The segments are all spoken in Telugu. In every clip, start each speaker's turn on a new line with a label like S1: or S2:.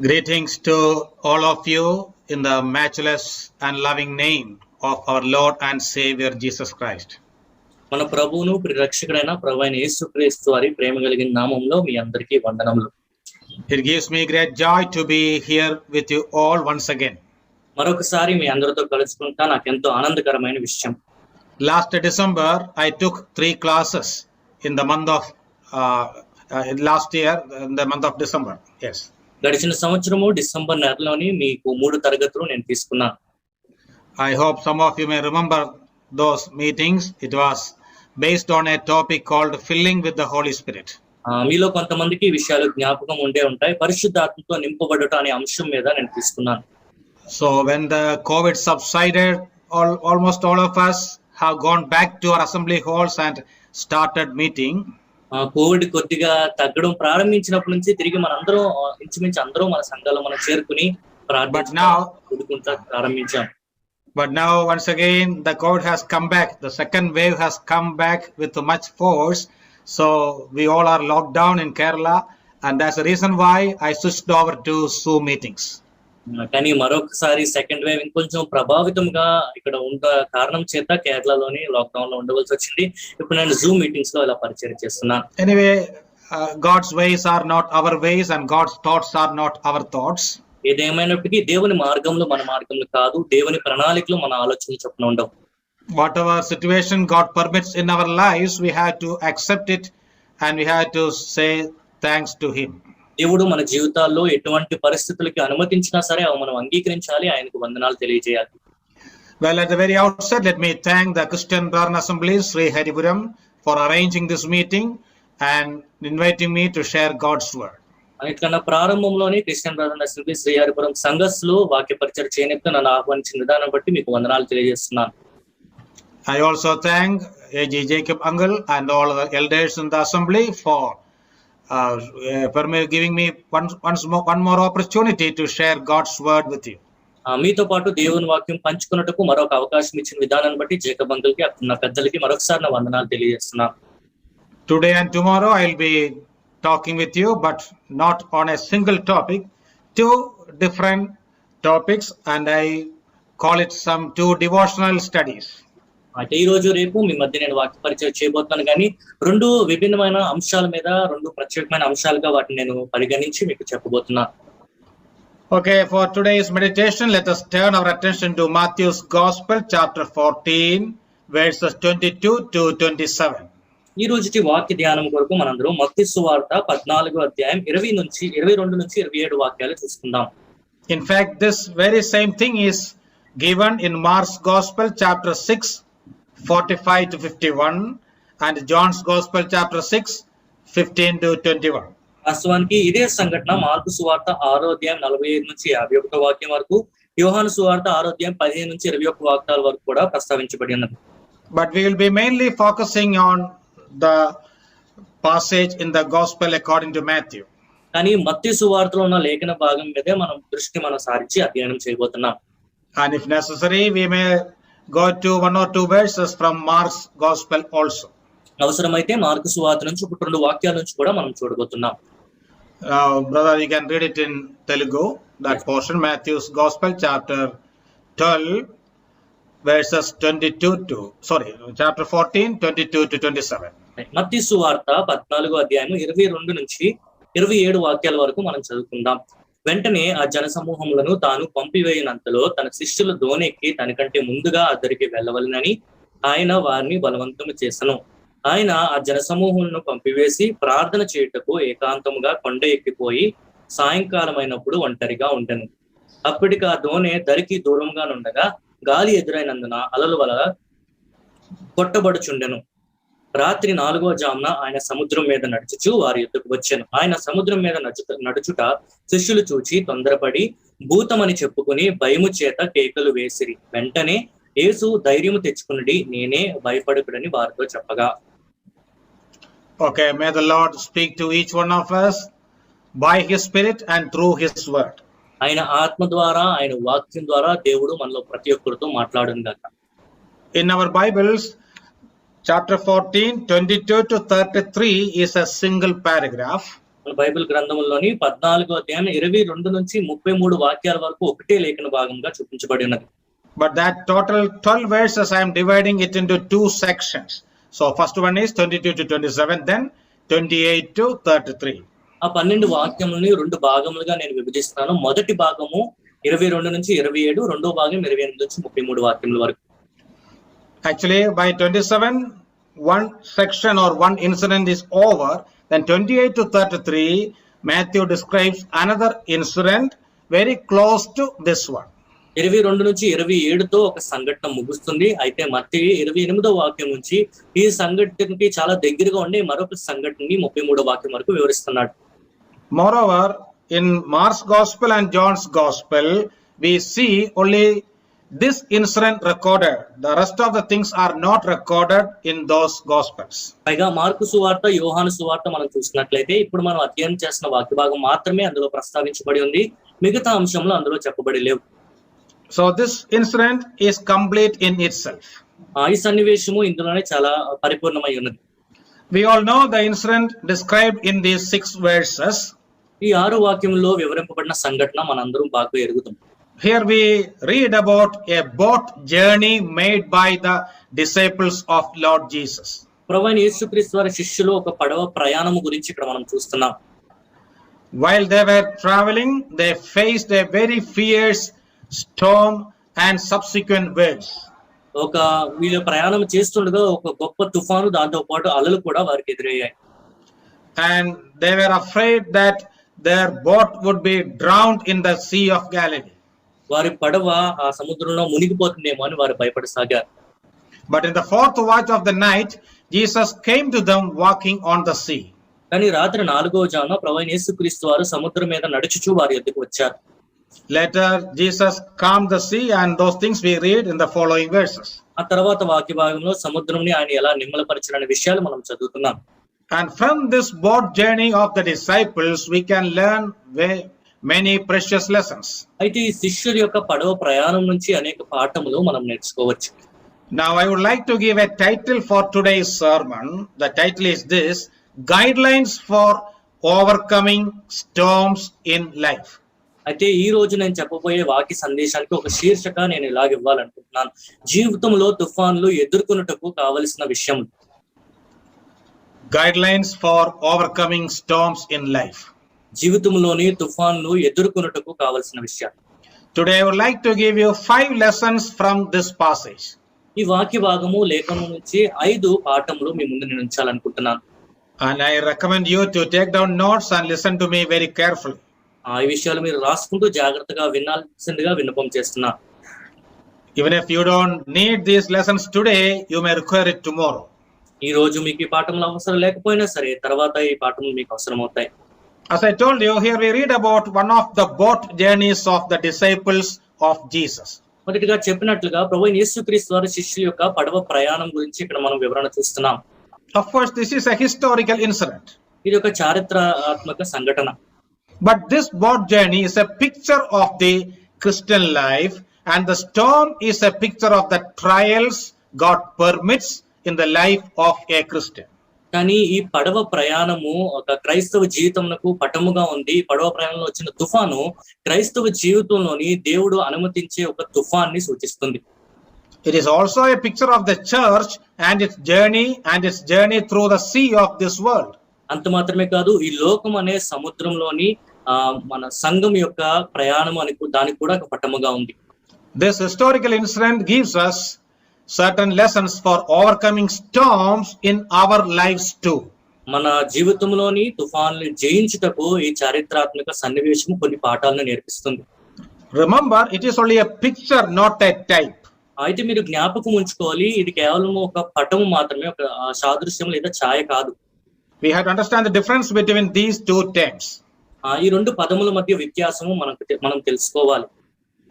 S1: Greetings to all of you in the matchless and loving name of our Lord and Savior Jesus Christ.
S2: మన ప్రభువును ప్రియరక్షకుడైన ప్రభువైన యేసుక్రీస్తు వారి ప్రేమ కలిగిన నామములో మీ అందరికీ వందనములు.
S1: It gives me great joy to be here with you all once again.
S2: మరొకసారి మీ అందరితో కలుసుకుంటా నాకెంతో ఆనందకరమైన విషయం.
S1: Last December I took 3 classes in the month of last year in the month of December. Yes.
S2: గడిచిన సంవత్సరము డిసెంబర్ నెలలోని మీకు 3 తరగతులు నేను తీసుకున్నాను.
S1: I hope some of you may remember those meetings. It was based on a topic called filling with the Holy Spirit.
S2: మీలో కొంతమందికి ఈ విషయాలు జ్ఞాపకం ఉండే ఉంటాయి. పరిశుద్ధాత్మతో నింపబడుట అనే అంశం మీద నేను తీసుకున్నాను.
S1: So when the COVID subsided, almost all of us have gone back to our assembly halls and started meeting.
S2: Covid కొద్దిగా తగ్గడం ప్రారంభించినప్పటి నుంచి తిరిగి మనందరం ఇంచుమించు అందరూ మన సంఘాల్లో మనం చేరుకుని ప్రారంభించాం.
S1: But now once again the COVID has come back. The second wave has come back with much force. So we all are locked down in Kerala, and that's the reason why I switched over to Zoom meetings.
S2: కానీ మరొకసారి సెకండ్ వేవ్ ఇంకొంచెం ప్రభావితంగా ఇక్కడ ఉన్న కారణం చేత కేరళలోని లాక్డౌన్ లో ఉండవలసి వచ్చింది. ఇప్పుడు నేను జూమ్ మీటింగ్స్ లో ఇలా పరిచయం చేస్తున్నాను.
S1: Anyway, God's ways are not our ways and God's thoughts are not our thoughts.
S2: ఏదేమైనప్పటికీ దేవుని మార్గంలో మన మార్గంలో కాదు, దేవుని ప్రణాళికలు మన ఆలోచనలు చొప్పున ఉండవు.
S1: Whatever situation God permits in our lives, we have to accept it and we have to say thanks to Him.
S2: దేవుడు మన జీవితాల్లో ఎటువంటి పరిస్థితులకి అనుమతించినా సరే అవి మనం అంగీకరించాలి, ఆయనకు వందనాలు తెలియజేయాలి.
S1: Well, at the very outset, let me thank the Christian Brethren Assembly, Sri Haripuram, for arranging this meeting and inviting me to share God's word.
S2: అన్నిటికన్నా ప్రారంభంలోనే Christian brothers assembly Shri Haripuram సంఘస్సులో వాక్య పరిచయం చేయడానికి నన్ను ఆహ్వానించిన విధానం బట్టి మీకు వందనాలు తెలియజేస్తున్నాను.
S1: I also thank A.J. Jacob Uncle and all the elders in the assembly for giving me one more opportunity to share God's word with you.
S2: మీతో పాటు దేవుని వాక్యం పంచుకున్నట్టుకు మరొక అవకాశం ఇచ్చిన విధానాన్ని బట్టి జేకబ్ అంకుల్ కి నా పెద్దలకి మరొకసారి నా వందనాలు తెలియజేస్తున్నాను.
S1: Today and tomorrow I will be talking with you, but not on a single topic, 2 different topics, and I call it some 2 devotional studies.
S2: అంటే ఈ రోజు రేపు మీ మధ్య నేను వాక్య పరిచయం చేయబోతున్నాను, కానీ 2 విభిన్నమైన అంశాల మీద 2 ప్రత్యేకమైన అంశాలుగా వాటిని నేను పరిగణించి మీకు చెప్పబోతున్నాను.
S1: Okay, for today's meditation, let us turn our attention to Matthew's Gospel, chapter 14, verses 22 to 27.
S2: ఈ రోజుటి వాక్య ధ్యానం కొరకు మనందరం మత్తయి సువార్త 14వ అధ్యాయం 22 నుంచి 27 వాక్యాలు చూసుకుందాం.
S1: In fact, this very same thing is given in Mark's Gospel, chapter 6, 45 to 51, and John's Gospel, chapter 6, 15 to 21.
S2: వాస్తవానికి ఇదే సంఘటన మార్కు సువార్త 6వ అధ్యాయం 45 నుంచి 51 వాక్యం వరకు, యోహాను సువార్త 6వ అధ్యాయం 15 నుంచి 21 వాక్యాల వరకు కూడా ప్రస్తావించబడి ఉన్నది.
S1: But we will be mainly focusing on the passage in the Gospel according to Matthew.
S2: కానీ మత్తయి సువార్తలో ఉన్న లేఖన భాగం మీదే మనం దృష్టి సారించి అధ్యయనం చేయబోతున్నాం.
S1: And if necessary, we may go to 1 or 2 verses from Mark's Gospel also.
S2: అవసరమైతే మార్కు సువార్త నుంచి 2 వాక్యాల నుంచి కూడా మనం చూడబోతున్నాం.
S1: Brother, you can read it in Telugu, that portion, Matthew's Gospel, chapter 12, verses 22 to, chapter 14, 22 to 27.
S2: మత్తయి సువార్త 14వ అధ్యాయం 22 నుంచి 27 వాక్యాల వరకు మనం చదువుకుందాం. వెంటనే ఆ జన సమూహములను తాను పంపివేయనంతలో తన శిష్యులు దోణెక్కి తనకంటే ముందుగా అద్దరికి వెళ్ళవలనని ఆయన వారిని బలవంతం చేసెను. ఆయన ఆ జన సమూహములను పంపివేసి ప్రార్థన చేయుటకు ఏకాంతముగా కొండ ఎక్కిపోయి సాయంకాలం అయినప్పుడు ఒంటరిగా ఉండెను. అప్పటికి ఆ దోణె దరికి దూరంగా నుండగా గాలి ఎదురైనందున అలల వల్ల కొట్టబడుచుండెను. రాత్రి 4వ జామున ఆయన సముద్రం మీద నడుచుచు వారి యొద్దకు వచ్చెను. ఆయన సముద్రం మీద నడుచుట శిష్యులు చూచి తొందరపడి భూతమని చెప్పుకుని భయము చేత కేకలు వేసిరి. వెంటనే యేసు ధైర్యము తెచ్చుకున్నది, నేనే, భయపడకుడని వారితో చెప్పగా.
S1: Okay, may the Lord speak to each one of us by His Spirit and through His word.
S2: ఆయన ఆత్మ ద్వారా, ఆయన వాక్యం ద్వారా దేవుడు మనలో ప్రతి ఒక్కరితో మాట్లాడును గాక.
S1: In our Bibles, chapter 14, 22 to 33 is a single paragraph.
S2: మన బైబిల్ గ్రంథంలోని 14వ అధ్యాయం 22 నుంచి 33 వాక్యాల వరకు ఒకటే లేఖన భాగంగా చూపించబడి ఉన్నది.
S1: But that total 12 verses, I am dividing it into two sections. So first one is 22 to 27, then 28 to 33.
S2: ఆ 12 వాక్యములని 2 భాగములుగా నేను విభజిస్తాను. మొదటి భాగము 22 నుంచి 27, రెండో భాగం 28 నుంచి 33 వాక్యముల వరకు.
S1: Actually, by 27, one section or one incident is over. Then 28 to 33, Matthew describes another incident very close to this one.
S2: 22 నుంచి 27తో ఒక సంఘటన ముగుస్తుంది. అయితే మత్తయి 28వ వాక్యం నుంచి ఈ సంఘటనకి చాలా దగ్గరగా ఉండే మరొక సంఘటనని 33వ వాక్యం వరకు వివరిస్తున్నాడు.
S1: Moreover, in Mark's Gospel and John's Gospel, we see only this incident recorded. The rest of the things are not recorded in those Gospels.
S2: పైగా మార్కు సువార్త, యోహాను సువార్త మనం చూసినట్లయితే ఇప్పుడు మనం అధ్యయనం చేసిన వాక్య భాగం మాత్రమే అందులో ప్రస్తావించబడి ఉంది. మిగతా అంశంలో అందులో చెప్పబడి లేవు.
S1: So this incident is complete in itself.
S2: ఈ సన్నివేశము ఇందులోనే చాలా పరిపూర్ణమై ఉన్నది.
S1: We all know the incident described in these 6 verses.
S2: ఈ 6 వాక్యములో వివరింపబడిన సంఘటన మనందరం బాగా ఎరుగుతాం.
S1: Here we read about a boat journey made by the disciples of Lord Jesus.
S2: ప్రభువైన యేసుక్రీస్తు వారి శిష్యులు ఒక పడవ ప్రయాణము గురించి ఇక్కడ మనం చూస్తున్నాం.
S1: While they were traveling, they faced a very fierce storm and subsequent waves.
S2: ఒక వీళ్ళు ప్రయాణం చేస్తుండగా ఒక గొప్ప తుఫాను, దాంతో పాటు అలలు కూడా వారికి ఎదురయ్యాయి.
S1: And they were afraid that their boat would be drowned in the Sea of Galilee.
S2: వారి పడవ ఆ సముద్రంలో మునిగిపోతుందేమో అని వారు భయపడసాగారు.
S1: But in the 4th watch of the night, Jesus came to them walking on the sea.
S2: కానీ రాత్రి 4వ జామున ప్రభువైన యేసుక్రీస్తు వారు సముద్రం మీద నడుచుచూ వారి యొద్దకు వచ్చారు.
S1: Later, Jesus calmed the sea, and those things we read in the following verses.
S2: ఆ తర్వాత వాక్య భాగంలో సముద్రంని ఆయన ఎలా నిమ్మలపరిచారనే విషయాలు మనం చదువుతున్నాం.
S1: And from this boat journey of the disciples, we can learn many precious lessons.
S2: అయితే ఈ శిష్యుల యొక్క పడవ ప్రయాణం నుంచి అనేక పాఠములు మనం నేర్చుకోవచ్చు.
S1: Now, I would like to give a title for today's sermon. The title is this: Guidelines for Overcoming Storms in Life.
S2: అయితే ఈ రోజు నేను చెప్పబోయే వాక్య సందేశానికి ఒక శీర్షిక నేను ఇలాగ ఇవ్వాలనుకుంటున్నాను. జీవితంలో తుఫాన్లు ఎదుర్కొనుటకు కావలసిన విషయం.
S1: Guidelines for Overcoming Storms in Life.
S2: జీవితంలోని తుఫాన్లు ఎదుర్కొనుటకు కావలసిన విషయాలు.
S1: Today, I would like to give you 5 lessons from this passage.
S2: ఈ వాక్య భాగము లేఖనం నుంచి 5 పాఠములు మీ ముందు నేను ఉంచాలనుకుంటున్నాను.
S1: And I recommend you to take down notes and listen to me very carefully.
S2: ఈ విషయాలు మీరు రాసుకుంటూ జాగ్రత్తగా వినాల్సిందిగా విన్నపం చేస్తున్నా.
S1: Even if you don't need these lessons today, you may require it tomorrow.
S2: ఈ రోజు మీకు ఈ పాఠములు అవసరం లేకపోయినా సరే తర్వాత ఈ పాఠములు మీకు అవసరం అవుతాయి.
S1: As I told you, here we read about one of the boat journeys of the disciples of Jesus.
S2: మొదటిగా చెప్పినట్లుగా ప్రభువైన యేసుక్రీస్తు వారి శిష్యుల యొక్క పడవ ప్రయాణం గురించి ఇక్కడ మనం వివరణ చూస్తున్నాం.
S1: Of course, this is a historical incident.
S2: ఇది ఒక చారిత్రాత్మక సంఘటన.
S1: But this boat journey is a picture of the Christian life, and the storm is a picture of the trials God permits in the life of a Christian.
S2: కానీ ఈ పడవ ప్రయాణము ఒక క్రైస్తవ జీవితంకు పటముగా ఉంది. పడవ ప్రయాణంలో వచ్చిన తుఫాను క్రైస్తవ జీవితంలోని దేవుడు అనుమతించే ఒక తుఫాన్ని సూచిస్తుంది.
S1: It is also a picture of the church and its journey through the sea of this world.
S2: అంత మాత్రమే కాదు, ఈ లోకం అనే సముద్రంలోని మన సంఘం యొక్క ప్రయాణం అని దానికి కూడా ఒక పటముగా ఉంది.
S1: This historical incident gives us certain lessons for overcoming storms in our lives too.
S2: మన జీవితంలోని తుఫాన్లు జయించుటకు ఈ చారిత్రాత్మక సన్నివేశం కొన్ని పాఠాలను నేర్పిస్తుంది.
S1: Remember, it is only a picture, not a type.
S2: అయితే మీరు జ్ఞాపకం ఉంచుకోవాలి, ఇది కేవలం ఒక పటము మాత్రమే, ఒక సాదృశ్యం లేదా ఛాయ కాదు.
S1: We have to understand the difference between these 2 terms.
S2: ఈ 2 పదముల మధ్య వ్యత్యాసము మనం తెలుసుకోవాలి.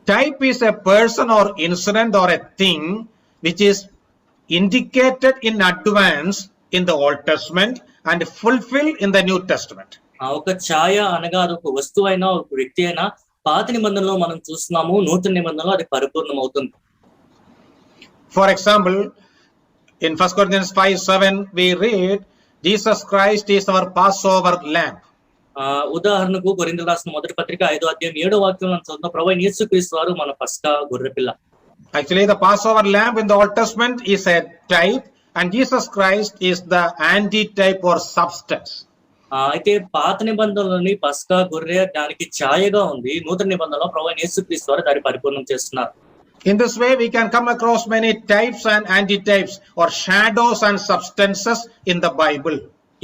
S1: Type is a person or incident or a thing which is indicated in advance in the Old Testament and fulfilled in the New Testament.
S2: ఒక ఛాయ అనగా అది ఒక వస్తువు అయినా ఒక వ్యక్తి అయినా పాత నిబంధనలో మనం చూస్తున్నాము, నూతన నిబంధనలో అది పరిపూర్ణం అవుతుంది.
S1: For example, in 1 Corinthians 5:7 we read, Jesus Christ is our Passover lamb.
S2: ఉదాహరణకు కొరింథీయులకు రాసిన మొదటి పత్రిక 5వ అధ్యాయం 7వ వాక్యం మనం చదువుతాం. ప్రభువైన యేసుక్రీస్తు వారు మన పస్కా గొర్రెపిల్ల.
S1: Actually, the Passover lamb in the Old Testament is a type, and Jesus Christ is the antitype or substance.
S2: అయితే పాత నిబంధనలోని పస్కా గొర్రె దానికి ఛాయగా ఉంది. నూతన నిబంధనలో ప్రభువైన యేసుక్రీస్తు వారు దాన్ని పరిపూర్ణం చేస్తున్నారు.
S1: In this way, we can come across many types and antitypes or shadows and substances in the Bible.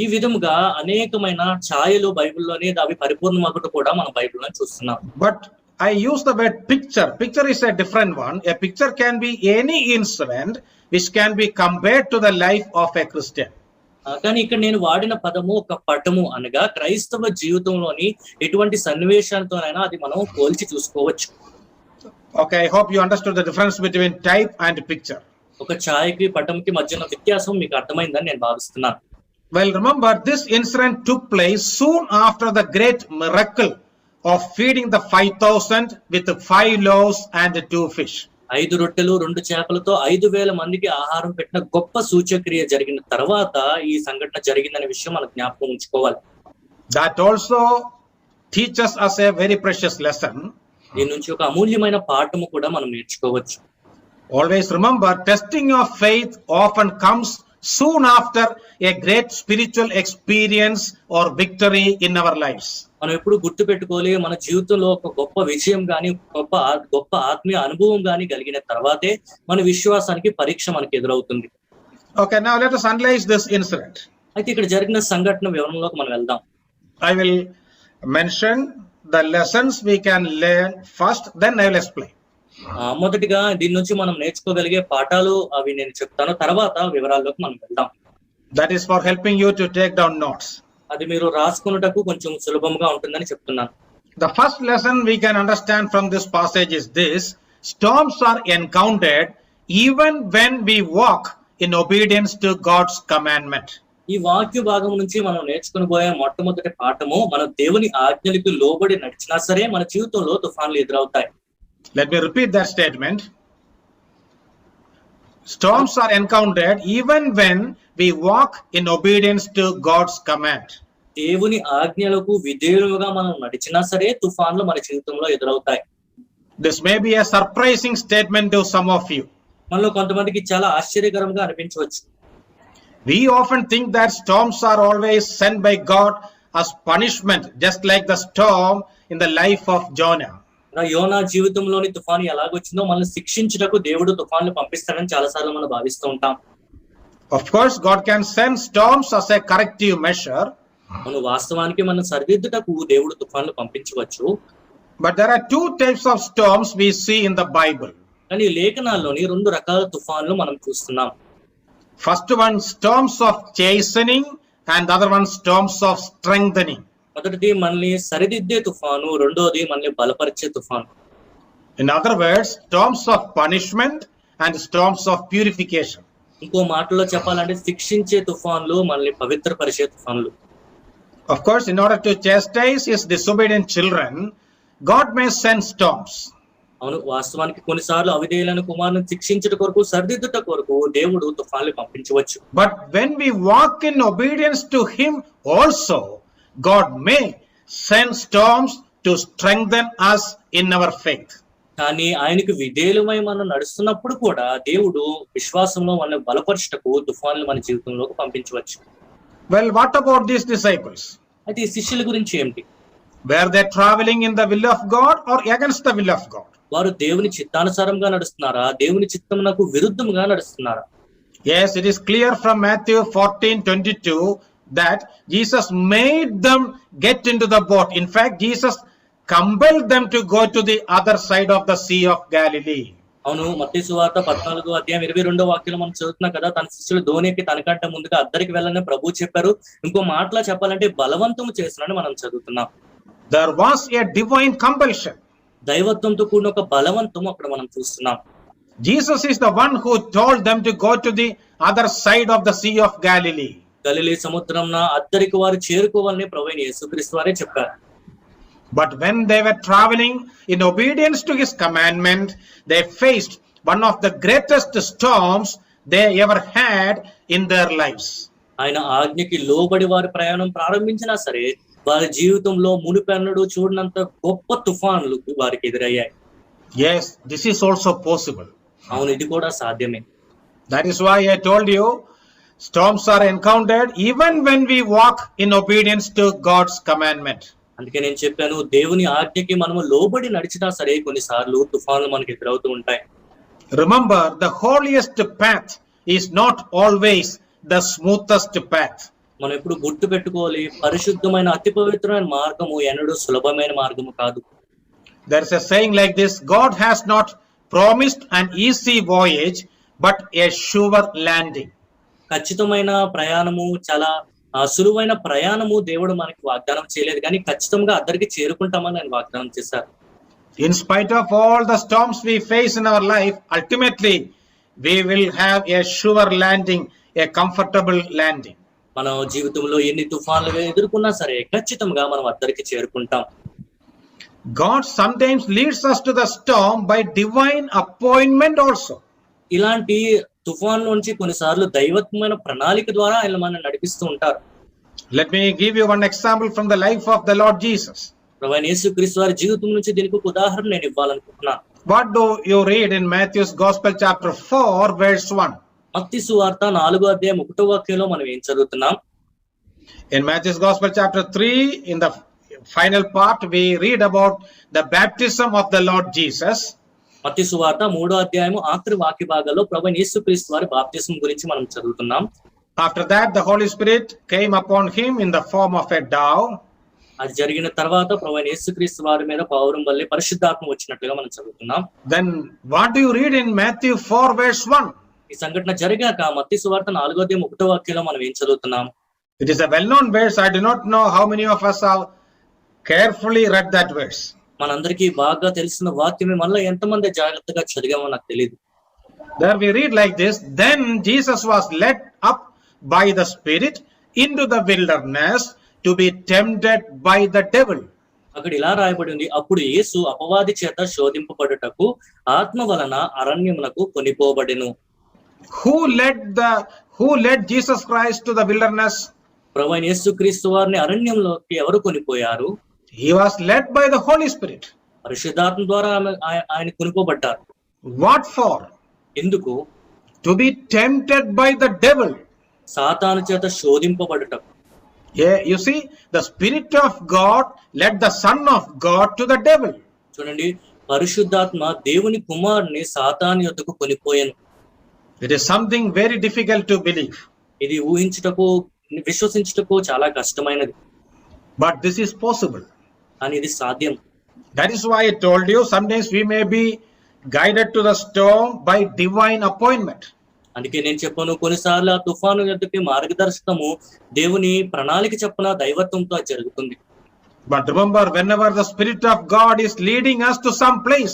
S2: ఈ విధముగా అనేకమైన ఛాయలు బైబిల్లోనే అవి పరిపూర్ణమగుట కూడా మనం బైబిల్లో చూస్తున్నాం.
S1: But I use the word picture. Picture is a different one. A picture can be any incident which can be compared to the life of a Christian.
S2: కానీ ఇక్కడ నేను వాడిన పదము ఒక పటము అనగా క్రైస్తవ జీవితంలోని ఎటువంటి సన్నివేశాలతోనైనా అది మనం పోల్చి చూసుకోవచ్చు.
S1: Okay, I hope you understood the difference between type and picture.
S2: ఒక ఛాయకి పటంకి మధ్యన వ్యత్యాసం మీకు అర్థమైందని నేను భావిస్తున్నాను.
S1: Well, remember this incident took place soon after the great miracle of feeding the 5,000 with 5 loaves and 2 fish.
S2: 5 రొట్టెలు 2 చేపలతో 5,000 మందికి ఆహారం పెట్టిన గొప్ప సూచక్రియ జరిగిన తర్వాత ఈ సంఘటన జరిగిందనే విషయం మనం జ్ఞాపకం ఉంచుకోవాలి.
S1: That also teaches us a very precious lesson.
S2: దీని నుంచి ఒక అమూల్యమైన పాఠము కూడా మనం నేర్చుకోవచ్చు.
S1: Always remember, testing of faith often comes soon after a great spiritual experience or victory in our lives.
S2: మనం ఎప్పుడు గుర్తు పెట్టుకోవాలి, మన జీవితంలో ఒక గొప్ప విజయం గాని గొప్ప ఆత్మీయ అనుభవం గాని కలిగిన తర్వాతే మన విశ్వాసానికి పరీక్ష మనకి ఎదురవుతుంది.
S1: Okay, now let us analyze this incident.
S2: అయితే ఇక్కడ జరిగిన సంఘటన వివరణలోకి మనం వెళ్దాం.
S1: I will mention the lessons we can learn first, then I will explain.
S2: మొదటిగా దీని నుంచి మనం నేర్చుకోగలిగే పాఠాలు అవి నేను చెప్తాను, తర్వాత వివరాల్లోకి మనం వెళ్దాం.
S1: That is for helping you to take down notes.
S2: అది మీరు రాసుకున్నటకు కొంచెం సులభంగా ఉంటుందని చెప్తున్నాను.
S1: The first lesson we can understand from this passage is this: storms are encountered even when we walk in obedience to God's commandment.
S2: ఈ వాక్య భాగం నుంచి మనం నేర్చుకుని పోయే మొట్టమొదటి పాఠము, మన దేవుని ఆజ్ఞలకు లోబడి నడిచినా సరే మన జీవితంలో తుఫాన్లు ఎదురవుతాయి.
S1: Let me repeat that statement. Storms are encountered even when we walk in obedience to God's command.
S2: దేవుని ఆజ్ఞలకు విధేయులుగా మనం నడిచినా సరే తుఫాన్లు మన జీవితంలో ఎదురవుతాయి.
S1: This may be a surprising statement to some of you.
S2: మనలో కొంతమందికి చాలా ఆశ్చర్యకరంగా అనిపించవచ్చు.
S1: We often think that storms are always sent by God as punishment, just like the storm in the life of Jonah.
S2: యోనా జీవితంలోని తుఫాను ఎలాగొచ్చిందో మనల్ని శిక్షించుటకు దేవుడు తుఫాన్లు పంపిస్తాడని చాలా సార్లు మనం భావిస్తూ ఉంటాం.
S1: Of course, God can send storms as a corrective measure.
S2: మనం వాస్తవానికి మనం సరిదిద్దుటకు దేవుడు తుఫాన్లు పంపించవచ్చు.
S1: But there are 2 types of storms we see in the Bible.
S2: కానీ లేఖనాల్లోని 2 రకాల తుఫాన్లు మనం చూస్తున్నాం.
S1: First one, storms of chastening, and the other one, storms of strengthening.
S2: మొదటిది మనల్ని సరిదిద్దే తుఫాను, రెండోది మనల్ని బలపరిచే తుఫాను.
S1: In other words, storms of punishment and storms of purification.
S2: ఇంకో మాటలో చెప్పాలంటే శిక్షించే తుఫాన్లు, మనల్ని పవిత్రపరిచే తుఫాన్లు.
S1: Of course, in order to chastise his disobedient children, God may send storms.
S2: అవును, వాస్తవానికి కొన్నిసార్లు అవిధేయులైన కుమారుని శిక్షించుట కొరకు, సరిదిద్దుట కొరకు దేవుడు తుఫాన్లు పంపించవచ్చు.
S1: But when we walk in obedience to him also, God may send storms to strengthen us in our faith.
S2: కానీ ఆయనకు విధేయులమై మనం నడుస్తున్నప్పుడు కూడా దేవుడు విశ్వాసంలో మనల్ని బలపరచుటకు తుఫాన్లు మన జీవితంలోకి పంపించవచ్చు.
S1: Well, what about these disciples?
S2: అయితే ఈ శిష్యుల గురించి ఏమిటి?
S1: Were they traveling in the will of God or against the will of God?
S2: వారు దేవుని చిత్తానుసారంగా నడుస్తున్నారా, దేవుని చిత్తమునకు విరుద్ధంగా నడుస్తున్నారా?
S1: Yes, it is clear from Matthew 14:22 that Jesus made them get into the boat. In fact, Jesus compelled them to go to the other side of the Sea of Galilee.
S2: అవును, మత్తయి సువార్త 14వ అధ్యాయం 22వ వాక్యంలో మనం చదువుతున్నాం కదా, తన శిష్యులు ధోనికి తనకంటే ముందుగా అద్దరికి వెళ్ళని ప్రభువు చెప్పారు. ఇంకో మాటలా చెప్పాలంటే బలవంతము చేస్తున్నాడని మనం చదువుతున్నాం.
S1: There was a divine compulsion.
S2: దైవత్వంతో కూడిన ఒక బలవంతం అక్కడ మనం చూస్తున్నాం.
S1: Jesus is the one who told them to go to the other side of the Sea of Galilee.
S2: Galilee సముద్రంన అద్దరికి వారు చేరుకోవాలని ప్రభువైన యేసుక్రీస్తు వారే చెప్పారు.
S1: But when they were traveling in obedience to his commandment, they faced one of the greatest storms they ever had in their lives.
S2: ఆయన ఆజ్ఞకి లోబడి వారి ప్రయాణం ప్రారంభించినా సరే వారి జీవితంలో మునిపెన్నడూ చూడనంత గొప్ప తుఫానులు వారికి ఎదురయ్యాయి.
S1: Yes, this is also possible.
S2: అవును, ఇది కూడా సాధ్యమే.
S1: That is why I told you, storms are encountered even when we walk in obedience to God's commandment.
S2: అందుకే నేను చెప్పాను, దేవుని ఆజ్ఞకి మనము లోబడి నడిచినా సరే కొన్నిసార్లు తుఫాన్లు మనకి ఎదురవుతూ ఉంటాయి.
S1: Remember, the holiest path is not always the smoothest path.
S2: మనం ఎప్పుడు గుర్తు పెట్టుకోవాలి, పరిశుద్ధమైన అతి పవిత్రమైన మార్గము ఎన్నడూ సులభమైన మార్గము కాదు.
S1: There is a saying like this: God has not promised an easy voyage, but a sure landing.
S2: ఖచ్చితమైన ప్రయాణము, చాలా సులువైన ప్రయాణము దేవుడు మనకి వాగ్దానం చేయలేదు, కానీ ఖచ్చితంగా అద్దరికి చేరుకుంటామని ఆయన వాగ్దానం చేశారు.
S1: In spite of all the storms we face in our life, ultimately we will have a sure landing, a comfortable landing.
S2: మన జీవితంలో ఎన్ని తుఫాన్లు ఎదుర్కొన్నా సరే ఖచ్చితంగా మనం అద్దరికి చేరుకుంటాం.
S1: God sometimes leads us to the storm by divine appointment also.
S2: ఇలాంటి తుఫాన్ నుంచి కొన్నిసార్లు దైవత్వమైన ప్రణాళిక ద్వారా ఆయన మనం నడిపిస్తూ ఉంటారు.
S1: Let me give you one example from the life of the Lord Jesus.
S2: ప్రభువైన యేసుక్రీస్తు వారి జీవితం నుంచి దీనికి ఒక ఉదాహరణ నేను ఇవ్వాలనుకుంటున్నాను.
S1: What do you read in Matthew's Gospel chapter 4 verse 1?
S2: మత్తయి సువార్త 4వ అధ్యాయం 1వ వాక్యంలో మనం ఏం చదువుతున్నాం?
S1: In Matthew's Gospel chapter 3, in the final part, we read about the baptism of the Lord Jesus.
S2: మత్తయి సువార్త 3వ అధ్యాయం ఆఖరి వాక్య భాగంలో ప్రభువైన యేసుక్రీస్తు వారి బాప్తిసం గురించి మనం చదువుతున్నాం.
S1: After that, the Holy Spirit came upon him in the form of a dove.
S2: అది జరిగిన తర్వాత ప్రభువైన యేసుక్రీస్తు వారి మీద పౌరం వల్లే పరిశుద్ధాత్మ వచ్చినట్లుగా మనం చదువుతున్నాం.
S1: Then what do you read in Matthew 4 verse 1?
S2: ఈ సంఘటన జరిగాక మత్తయి సువార్త 4వ అధ్యాయం 1వ వాక్యంలో మనం ఏం చదువుతున్నాం?
S1: It is a well-known verse. I do not know how many of us have carefully read that verse.
S2: మనందరికీ బాగా తెలిసిన వాక్యమే, మనలో ఎంతమంది జాగ్రత్తగా చదివామో నాకు తెలియదు.
S1: There we read like this: Then Jesus was led up by the Spirit into the wilderness to be tempted by the devil.
S2: అక్కడ ఇలా రాయబడి ఉంది, అప్పుడు యేసు అపవాది చేత శోధింపబడుటకు ఆత్మ వలన అరణ్యమునకు కొనిపోబడెను.
S1: Who led Jesus Christ to the wilderness?
S2: ప్రభువైన యేసుక్రీస్తు వారిని అరణ్యంలోకి ఎవరు కొనిపోయారు?
S1: He was led by the Holy Spirit.
S2: పరిశుద్ధాత్మ ద్వారా ఆయన కొనిపోబడ్డారు.
S1: What for?
S2: ఎందుకు?
S1: To be tempted by the devil.
S2: సాతాను చేత శోధింపబడుటకు.
S1: Yeah, you see, the Spirit of God led the Son of God to the devil.
S2: చూడండి, పరిశుద్ధాత్మ దేవుని కుమారుని సాతాను యొద్దకు కొనిపోయెను.
S1: It is something very difficult to believe.
S2: ఇది ఊహించుటకు, విశ్వసించుటకు చాలా కష్టమైనది.
S1: But this is possible.
S2: అని ఇది సాధ్యం.
S1: That is why I told you, sometimes we may be guided to the storm by divine appointment.
S2: అందుకే నేను చెప్పాను, కొన్నిసార్లు ఆ తుఫాను యొద్దకి మార్గదర్శకము దేవుని ప్రణాళిక చొప్పున దైవత్వంతో జరుగుతుంది.
S1: But remember, whenever the Spirit of God is leading us to some place,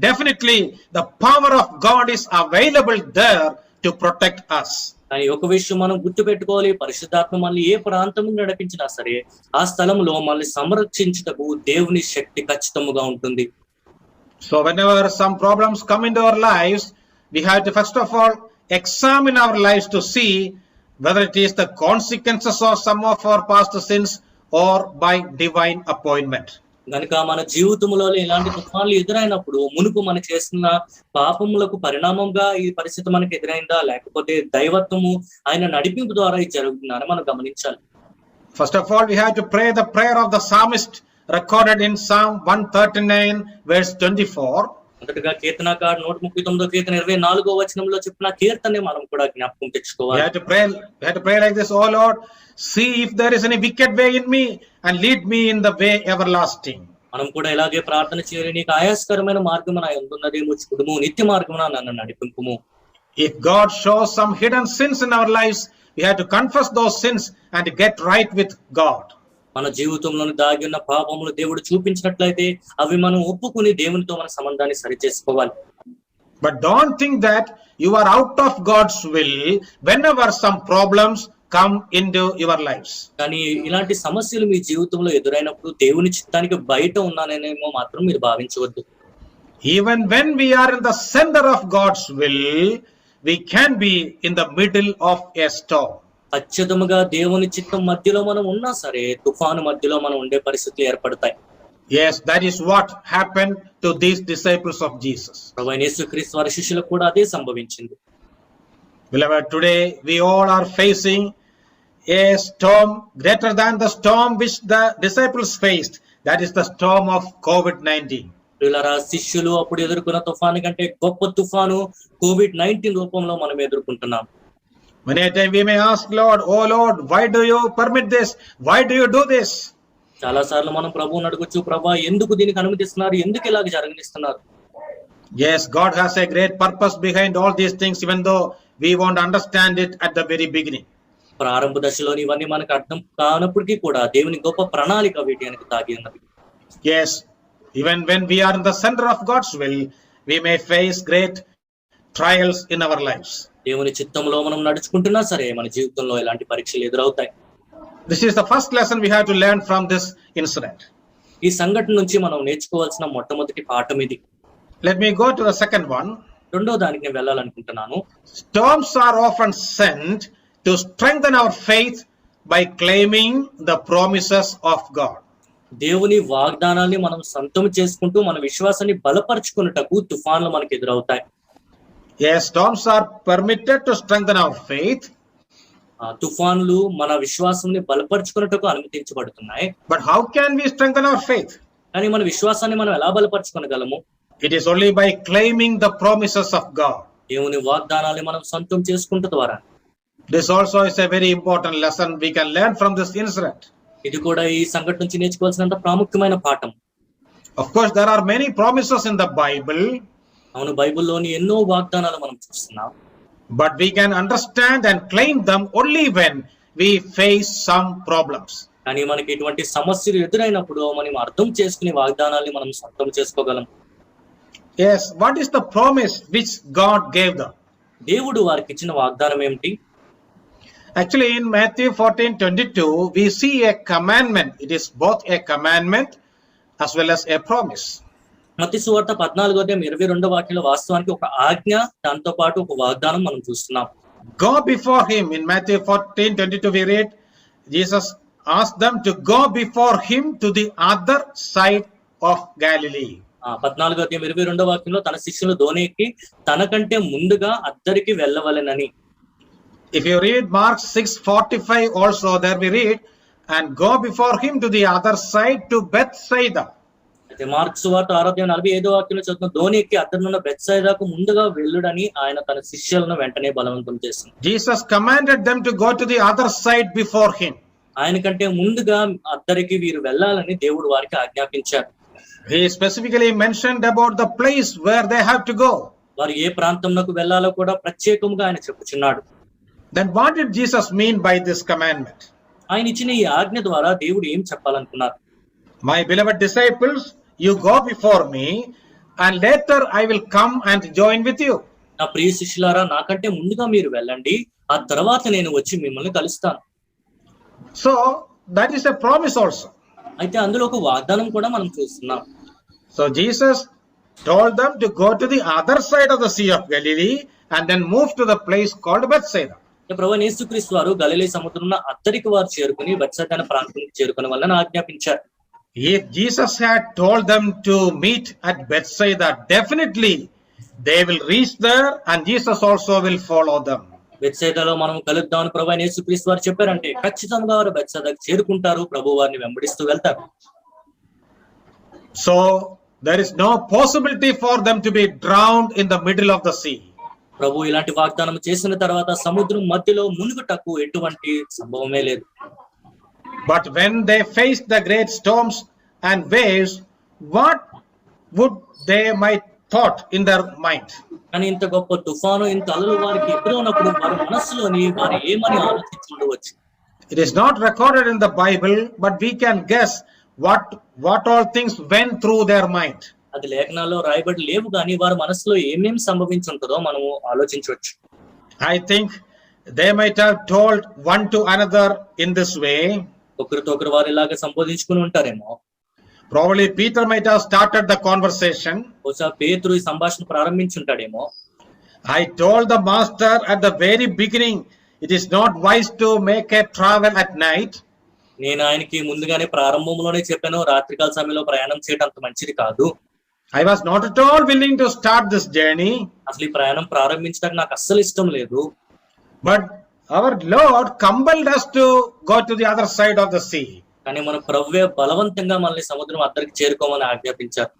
S1: definitely the power of God is available there to protect us.
S2: కానీ ఒక విషయం మనం గుర్తు పెట్టుకోవాలి, పరిశుద్ధాత్మ మనల్ని ఏ ప్రాంతం నడిపించినా సరే ఆ స్థలంలో మనల్ని సంరక్షించుటకు దేవుని శక్తి ఖచ్చితంగా ఉంటుంది.
S1: So whenever some problems come into our lives, we have to first of all examine our lives to see whether it is the consequences of some of our past sins or by divine appointment.
S2: గనుక మన జీవితంలో ఇలాంటి తుఫాన్లు ఎదురైనప్పుడు మునుపు మనం చేసిన పాపములకు పరిణామంగా ఈ పరిస్థితి మనకు ఎదురైందా, లేకపోతే దైవత్వము ఆయన నడిపింపు ద్వారా ఇది జరుగుతుందని మనం గమనించాలి.
S1: First of all, we have to pray the prayer of the psalmist recorded in Psalm 139 verse 24.
S2: మొదటగా కీర్తనకారుడు 139వ కీర్తన 24వ వచనంలో చెప్పిన కీర్తనే మనం కూడా జ్ఞాపకం తెచ్చుకోవాలి.
S1: We have to pray like this: Oh Lord, see if there is any wicked way in me and lead me in the way everlasting.
S2: మనం కూడా ఇలాగే ప్రార్థన చేయాలి, నీకు ఆయాస్కరమైన మార్గం నా యందున్నదేమో చూడుము, నిత్య మార్గమున నన్ను నడిపింపుము.
S1: If God shows some hidden sins in our lives, we have to confess those sins and get right with God.
S2: మన జీవితంలోని దాగి ఉన్న పాపములు దేవుడు చూపించినట్లయితే అవి మనం ఒప్పుకుని దేవునితో మన సంబంధాన్ని సరిచేసుకోవాలి.
S1: But don't think that you are out of God's will whenever some problems come into your lives.
S2: కానీ ఇలాంటి సమస్యలు మీ జీవితంలో ఎదురైనప్పుడు దేవుని చిత్తానికి బయట ఉన్నానేమో మాత్రం మీరు భావించవద్దు.
S1: Even when we are in the center of God's will, we can be in the middle of a storm.
S2: ఖచ్చితంగా దేవుని చిత్తం మధ్యలో మనం ఉన్నా సరే తుఫాను మధ్యలో మనం ఉండే పరిస్థితులు ఏర్పడతాయి.
S1: Yes, that is what happened to these disciples of Jesus.
S2: ప్రభువైన యేసుక్రీస్తు వారి శిష్యులకు కూడా అదే సంభవించింది.
S1: Beloved, today we all are facing a storm greater than the storm which the disciples faced. That is the storm of COVID-19.
S2: ప్రియులారా, శిష్యులు అప్పుడు ఎదుర్కొన్న తుఫాను కంటే గొప్ప తుఫాను COVID-19 రూపంలో మనం ఎదుర్కొంటున్నాం.
S1: Many a time we may ask Lord, "Oh Lord, why do you permit this? Why do you do this?"
S2: చాలా సార్లు మనం ప్రభువుని అడగొచ్చు, ప్రభా ఎందుకు దీనికి అనుమతిస్తున్నారు, ఎందుకు ఇలాగ జరగనిస్తున్నారు?
S1: Yes, God has a great purpose behind all these things, even though we won't understand it at the very beginning.
S2: ప్రారంభ దశలోని ఇవన్నీ మనకు అర్థం కానప్పటికీ కూడా దేవుని గొప్ప ప్రణాళిక వీటి వెనక దాగి ఉన్నది.
S1: Yes, even when we are in the center of God's will, we may face great trials in our lives.
S2: దేవుని చిత్తంలో మనం నడుచుకుంటున్నా సరే మన జీవితంలో ఎలాంటి పరీక్షలు ఎదురవుతాయి.
S1: This is the first lesson we have to learn from this incident.
S2: ఈ సంఘటన నుంచి మనం నేర్చుకోవాల్సిన మొట్టమొదటి పాఠం ఇది.
S1: Let me go to the second one.
S2: రెండో దానికి నేను వెళ్ళాలనుకుంటున్నాను.
S1: Storms are often sent to strengthen our faith by claiming the promises of God.
S2: దేవుని వాగ్దానాన్ని మనం సొంతం చేసుకుంటూ మన విశ్వాసాన్ని బలపరుచుకున్నటకు తుఫాన్లు మనకు ఎదురవుతాయి.
S1: Yes, storms are permitted to strengthen our faith.
S2: తుఫాన్లు మన విశ్వాసాన్ని బలపరుచుకున్నటకు అనుమతించబడుతున్నాయి.
S1: But how can we strengthen our faith?
S2: కానీ మన విశ్వాసాన్ని మనం ఎలా బలపరుచుకోగలము?
S1: It is only by claiming the promises of God.
S2: దేవుని వాగ్దానాన్ని మనం సొంతం చేసుకుంట ద్వారా.
S1: This also is a very important lesson we can learn from this incident.
S2: ఇది కూడా ఈ సంఘటన నుంచి నేర్చుకోవాల్సినంత ప్రాముఖ్యమైన పాఠం.
S1: Of course, there are many promises in the Bible.
S2: అవును, బైబిల్లోని ఎన్నో వాగ్దానాలు మనం చూస్తున్నాం.
S1: But we can understand and claim them only when we face some problems.
S2: కానీ మనకి ఇటువంటి సమస్యలు ఎదురైనప్పుడు మనం అర్థం చేసుకునే వాగ్దానాన్ని మనం సొంతం చేసుకోగలం.
S1: Yes, what is the promise which God gave them?
S2: దేవుడు వారికి ఇచ్చిన వాగ్దానం ఏమిటి?
S1: Actually, in Matthew 14:22, we see a commandment. It is both a commandment as well as a promise.
S2: మత్తయి సువార్త 14:22 వాస్తవానికి ఒక ఆజ్ఞ, దాంతో పాటు ఒక వాగ్దానం మనం చూస్తున్నాం.
S1: Go before him. In Matthew 14:22 we read, Jesus asked them to go before him to the other side of Galilee.
S2: 14:22 తన శిష్యులు దోణి ఎక్కి తనకంటే ముందుగా అద్దరికి వెళ్ళవలెనని.
S1: If you read Mark 6:45 also, there we read, and go before him to the other side to Bethsaida.
S2: అయితే మార్కు సువార్త 6:45 చదువుతున్న దోణి ఎక్కి అద్దరున్న బెత్సైదాకు ముందుగా వెళ్ళుడని ఆయన తన శిష్యులను వెంటనే బలవంతం చేసింది.
S1: Jesus commanded them to go to the other side before him.
S2: ఆయన కంటే ముందుగా అద్దరికి వీరు వెళ్ళాలని దేవుడు వారికి ఆజ్ఞాపించారు.
S1: He specifically mentioned about the place where they have to go.
S2: వారు ఏ ప్రాంతంలోకి వెళ్ళాలో కూడా ప్రత్యేకంగా ఆయన చెప్పుచున్నాడు.
S1: Then what did Jesus mean by this commandment?
S2: ఆయన ఇచ్చిన ఈ ఆజ్ఞ ద్వారా దేవుడు ఏం చెప్పాలనుకున్నారు?
S1: My beloved disciples, you go before me, and later I will come and join with you.
S2: నా ప్రియ శిష్యులారా, నాకంటే ముందుగా మీరు వెళ్ళండి, ఆ తర్వాత నేను వచ్చి మిమ్మల్ని కలుస్తాను.
S1: So that is a promise also.
S2: అయితే అందులో ఒక వాగ్దానం కూడా మనం చూస్తున్నాం.
S1: So Jesus told them to go to the other side of the Sea of Galilee and then move to the place called Bethsaida.
S2: ప్రభువైన యేసుక్రీస్తు వారు గలిలీ సముద్రంలో అద్దరికి వారు చేరుకుని బెత్సైదా ప్రాంతానికి చేరుకునే వలన ఆజ్ఞాపించారు.
S1: If Jesus had told them to meet at Bethsaida, definitely they will reach there and Jesus also will follow them.
S2: బెత్సైదాలో మనం కలుద్దామని ప్రభువైన యేసుక్రీస్తు వారు చెప్పారంటే ఖచ్చితంగా వారు బెత్సైదాకు చేరుకుంటారు, ప్రభు వారిని వెంబడిస్తూ వెళ్తారు.
S1: So there is no possibility for them to be drowned in the middle of the sea.
S2: ప్రభు ఇలాంటి వాగ్దానం చేసిన తర్వాత సముద్రం మధ్యలో మునుగుటకు ఎటువంటి సంభవమే లేదు.
S1: But when they faced the great storms and waves, what would they might thought in their mind?
S2: కానీ ఇంత గొప్ప తుఫాను, ఇంత అలలు వారికి ఎదురైనప్పుడు వారి మనస్సులోని వారు ఏమని ఆలోచించుండవచ్చు?
S1: It is not recorded in the Bible, but we can guess what all things went through their mind.
S2: అది లేఖనాల్లో రాయబడి లేవు, కానీ వారి మనసులో ఏమేం సంభవించుంటుందో మనము ఆలోచించవచ్చు.
S1: I think they might have told one to another in this way.
S2: ఒకరితో ఒకరు వారు ఇలాగ సంబోధించుకుని ఉంటారేమో.
S1: Probably Peter might have started the conversation.
S2: బహుశా పేతురు ఈ సంభాషణ ప్రారంభించుంటాడేమో.
S1: I told the master at the very beginning, it is not wise to make a travel at night.
S2: నేను ఆయనకి ముందుగానే ప్రారంభంలోనే చెప్పాను, రాత్రికాల సమయంలో ప్రయాణం చేయడం అంత మంచిది కాదు.
S1: I was not at all willing to start this journey.
S2: అసలు ఈ ప్రయాణం ప్రారంభించడానికి నాకు అస్సలు ఇష్టం లేదు.
S1: But our Lord compelled us to go to the other side of the sea.
S2: కానీ మన ప్రభువే బలవంతంగా మనల్ని సముద్రం అద్దరికి చేరుకోమని ఆజ్ఞాపించారు.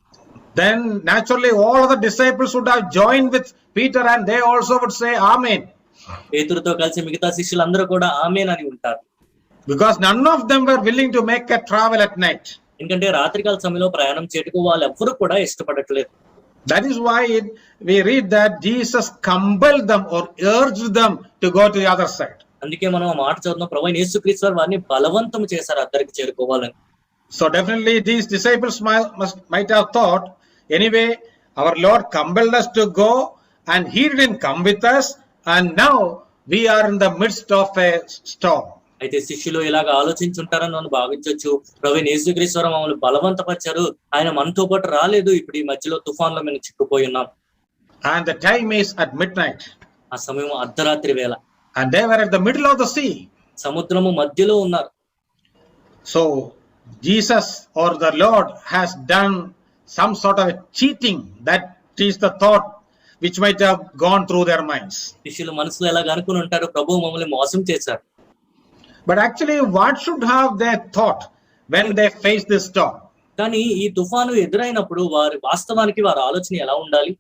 S1: Then naturally all of the disciples would have joined with Peter and they also would say Amen.
S2: పేతురుతో కలిసి మిగతా శిష్యులందరూ కూడా ఆమేన్ అని ఉంటారు.
S1: Because none of them were willing to make a travel at night.
S2: ఎందుకంటే రాత్రికాల సమయంలో ప్రయాణం చేయటకు వాళ్ళు ఎవ్వరూ కూడా ఇష్టపడట్లేదు.
S1: That is why we read that Jesus compelled them or urged them to go to the other side.
S2: అందుకే మనం ఆ మాట చదువుతున్నాం, ప్రభువైన యేసుక్రీస్తు వారు వారిని బలవంతం చేశారు అద్దరికి చేరుకోవాలని.
S1: So definitely these disciples might have thought, anyway, our Lord compelled us to go and he didn't come with us and now we are in the midst of a storm.
S2: అయితే శిష్యులు ఇలాగ ఆలోచించుంటారని మనం భావించవచ్చు. ప్రభువైన యేసుక్రీస్తు వారు మమ్మల్ని బలవంతపరిచారు, ఆయన మనతో పాటు రాలేదు, ఇప్పుడు ఈ మధ్యలో తుఫాన్లో మేము చిక్కుపోయి ఉన్నాం.
S1: And the time is at midnight.
S2: ఆ సమయం అర్ధరాత్రి వేళ.
S1: And they were at the middle of the sea.
S2: సముద్రము మధ్యలో ఉన్నారు.
S1: So Jesus or the Lord has done some sort of a cheating. That is the thought which might have gone through their minds.
S2: శిష్యులు మనసులో ఎలాగ అనుకుని ఉంటారు, ప్రభువు మమ్మల్ని మోసం చేశారు.
S1: But actually what should have they thought when they face this storm?
S2: కానీ ఈ తుఫాను ఎదురైనప్పుడు వారి వాస్తవానికి వారి ఆలోచన ఎలా ఉండాలి?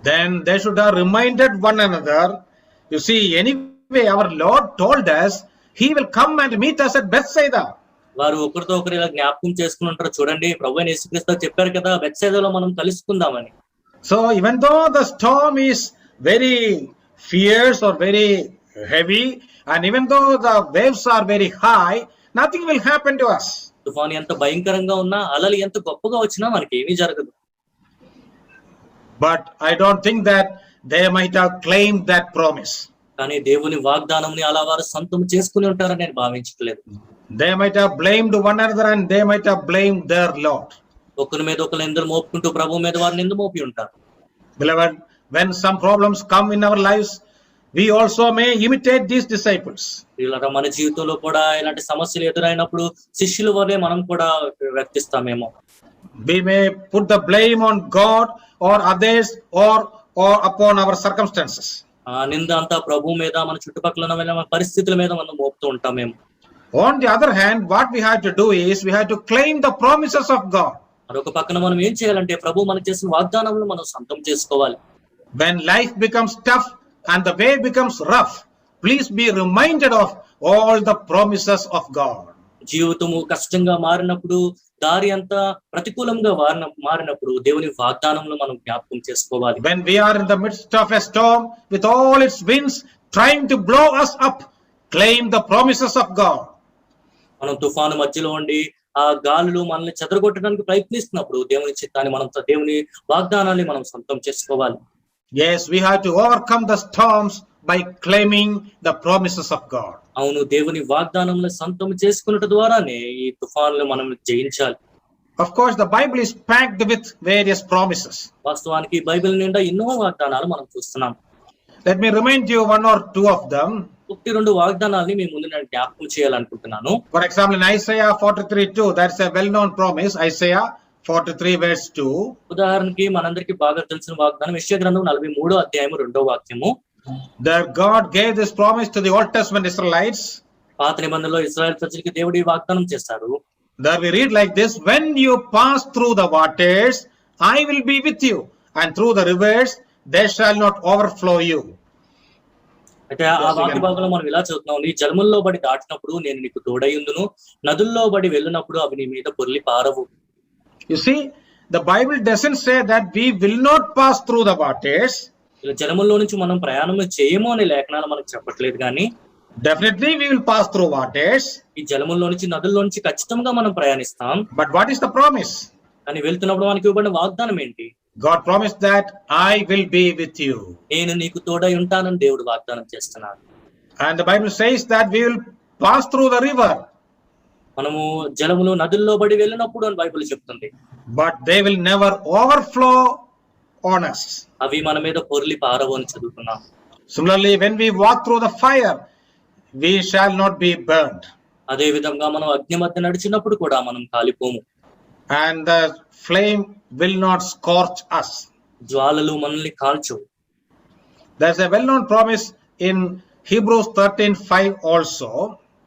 S1: Then they should have reminded one another. You see, anyway our Lord told us he will come and meet us at Bethsaida.
S2: వారు ఒకరితో ఒకరు ఇలా జ్ఞాపకం చేసుకుని ఉంటారు, చూడండి ప్రభువైన యేసుక్రీస్తు చెప్పారు కదా బెత్సైదాలో మనం కలుసుకుందామని.
S1: So even though the storm is very fierce or very heavy and even though the waves are very high, nothing will happen to us.
S2: తుఫాను ఎంత భయంకరంగా ఉన్నా, అలలు ఎంత గొప్పగా వచ్చినా మనకి ఏమీ జరగదు.
S1: But I don't think that they might have claimed that promise.
S2: కానీ దేవుని వాగ్దానంని అలా వారు సొంతం చేసుకుని ఉంటారని నేను భావించట్లేదు.
S1: They might have blamed one another and they might have blamed their Lord.
S2: ఒకరి మీద ఒకరు ఎందుకు మోపుకుంటూ ప్రభు మీద వారిని ఎందుకు మోపి ఉంటారు.
S1: Beloved, when some problems come in our lives, we also may imitate these disciples.
S2: ఇలా మన జీవితంలో కూడా ఇలాంటి సమస్యలు ఎదురైనప్పుడు శిష్యుల వలె మనం కూడా వర్తిస్తామేమో.
S1: We may put the blame on God or others or upon our circumstances.
S2: ఆ నింద అంతా ప్రభు మీద, మన చుట్టుపక్కల ఉన్న మన పరిస్థితుల మీద మనం మోపుతూ ఉంటామేమో.
S1: On the other hand, what we have to do is we have to claim the promises of God.
S2: మరొక పక్కన మనం ఏం చేయాలంటే ప్రభు మనకు చేసిన వాగ్దానాలను మనం సొంతం చేసుకోవాలి.
S1: When life becomes tough and the way becomes rough, please be reminded of all the promises of God.
S2: జీవితము కష్టంగా మారినప్పుడు, దారి అంతా ప్రతికూలంగా మారినప్పుడు దేవుని వాగ్దానంలో మనం జ్ఞాపకం చేసుకోవాలి.
S1: When we are in the midst of a storm with all its winds trying to blow us up, claim the promises of God.
S2: మనం తుఫాను మధ్యలో ఉండి ఆ గాలులు మనల్ని చెదరగొట్టడానికి ప్రయత్నిస్తున్నప్పుడు దేవుని చిత్తాన్ని మనం, దేవుని వాగ్దానాన్ని మనం సొంతం చేసుకోవాలి.
S1: Yes, we have to overcome the storms by claiming the promises of God.
S2: అవును, దేవుని వాగ్దానంలో సొంతం చేసుకున్నట ద్వారానే ఈ తుఫానులు మనం జయించాలి.
S1: Of course, the Bible is packed with various promises.
S2: వాస్తవానికి బైబిల్ నిండా ఎన్నో వాగ్దానాలు మనం చూస్తున్నాం.
S1: Let me remind you one or two of them.
S2: 1-2 వాగ్దానాల్ని మీ ముందు నేను జ్ఞాపకం చేయాలనుకుంటున్నాను.
S1: For example, in Isaiah 43:2, that's a well-known promise. Isaiah 43 verse 2.
S2: ఉదాహరణకి మనందరికి బాగా తెలిసిన వాగ్దానం యెషయా గ్రంథం 43వ అధ్యాయం 2వ వాక్యము.
S1: There God gave this promise to the Old Testament Israelites.
S2: పాత నిబంధనలో ఇశ్రాయేలు ప్రజలకి దేవుడు ఈ వాగ్దానం చేశారు.
S1: There we read like this: when you pass through the waters, I will be with you, and through the rivers, they shall not overflow you.
S2: అంటే ఆ వాక్య భాగంలో మనం ఇలా చదువుతున్నాం, నీ జలముల్లో బడి దాటినప్పుడు నేను నీకు తోడైయుందును, నదుల్లో బడి వెళ్ళినప్పుడు అవి నీ మీద పొర్లి పారవు.
S1: You see, the Bible doesn't say that we will not pass through the waters.
S2: ఇలా జలముల్లో నుంచి మనం ప్రయాణం చేయము అనే లేఖనాలు మనకు చెప్పట్లేదు, కానీ
S1: Definitely we will pass through waters.
S2: ఈ జలముల్లో నుంచి, నదుల్లో నుంచి ఖచ్చితంగా మనం ప్రయాణిస్తాం.
S1: But what is the promise?
S2: కానీ వెళ్తున్నప్పుడు మనకి ఇవ్వబడిన వాగ్దానం ఏంటి?
S1: God promised that I will be with you.
S2: నేను నీకు తోడై ఉంటానని దేవుడు వాగ్దానం చేస్తున్నాడు.
S1: And the Bible says that we will pass through the river.
S2: మనము జలములు నదుల్లో బడి వెళ్ళినప్పుడు అని బైబిల్ చెప్తుంది.
S1: But they will never overflow on us.
S2: అవి మన మీద పొర్లి పారవు అని చదువుతున్నాం.
S1: Similarly, when we walk through the fire, we shall not be burned.
S2: అదే విధంగా మనం అగ్ని మధ్య నడిచినప్పుడు కూడా మనం కాలిపోము.
S1: And the flame will not scorch us.
S2: జ్వాలలు మనల్ని కాల్చవు.
S1: There's a well-known promise in Hebrews 13:5 also.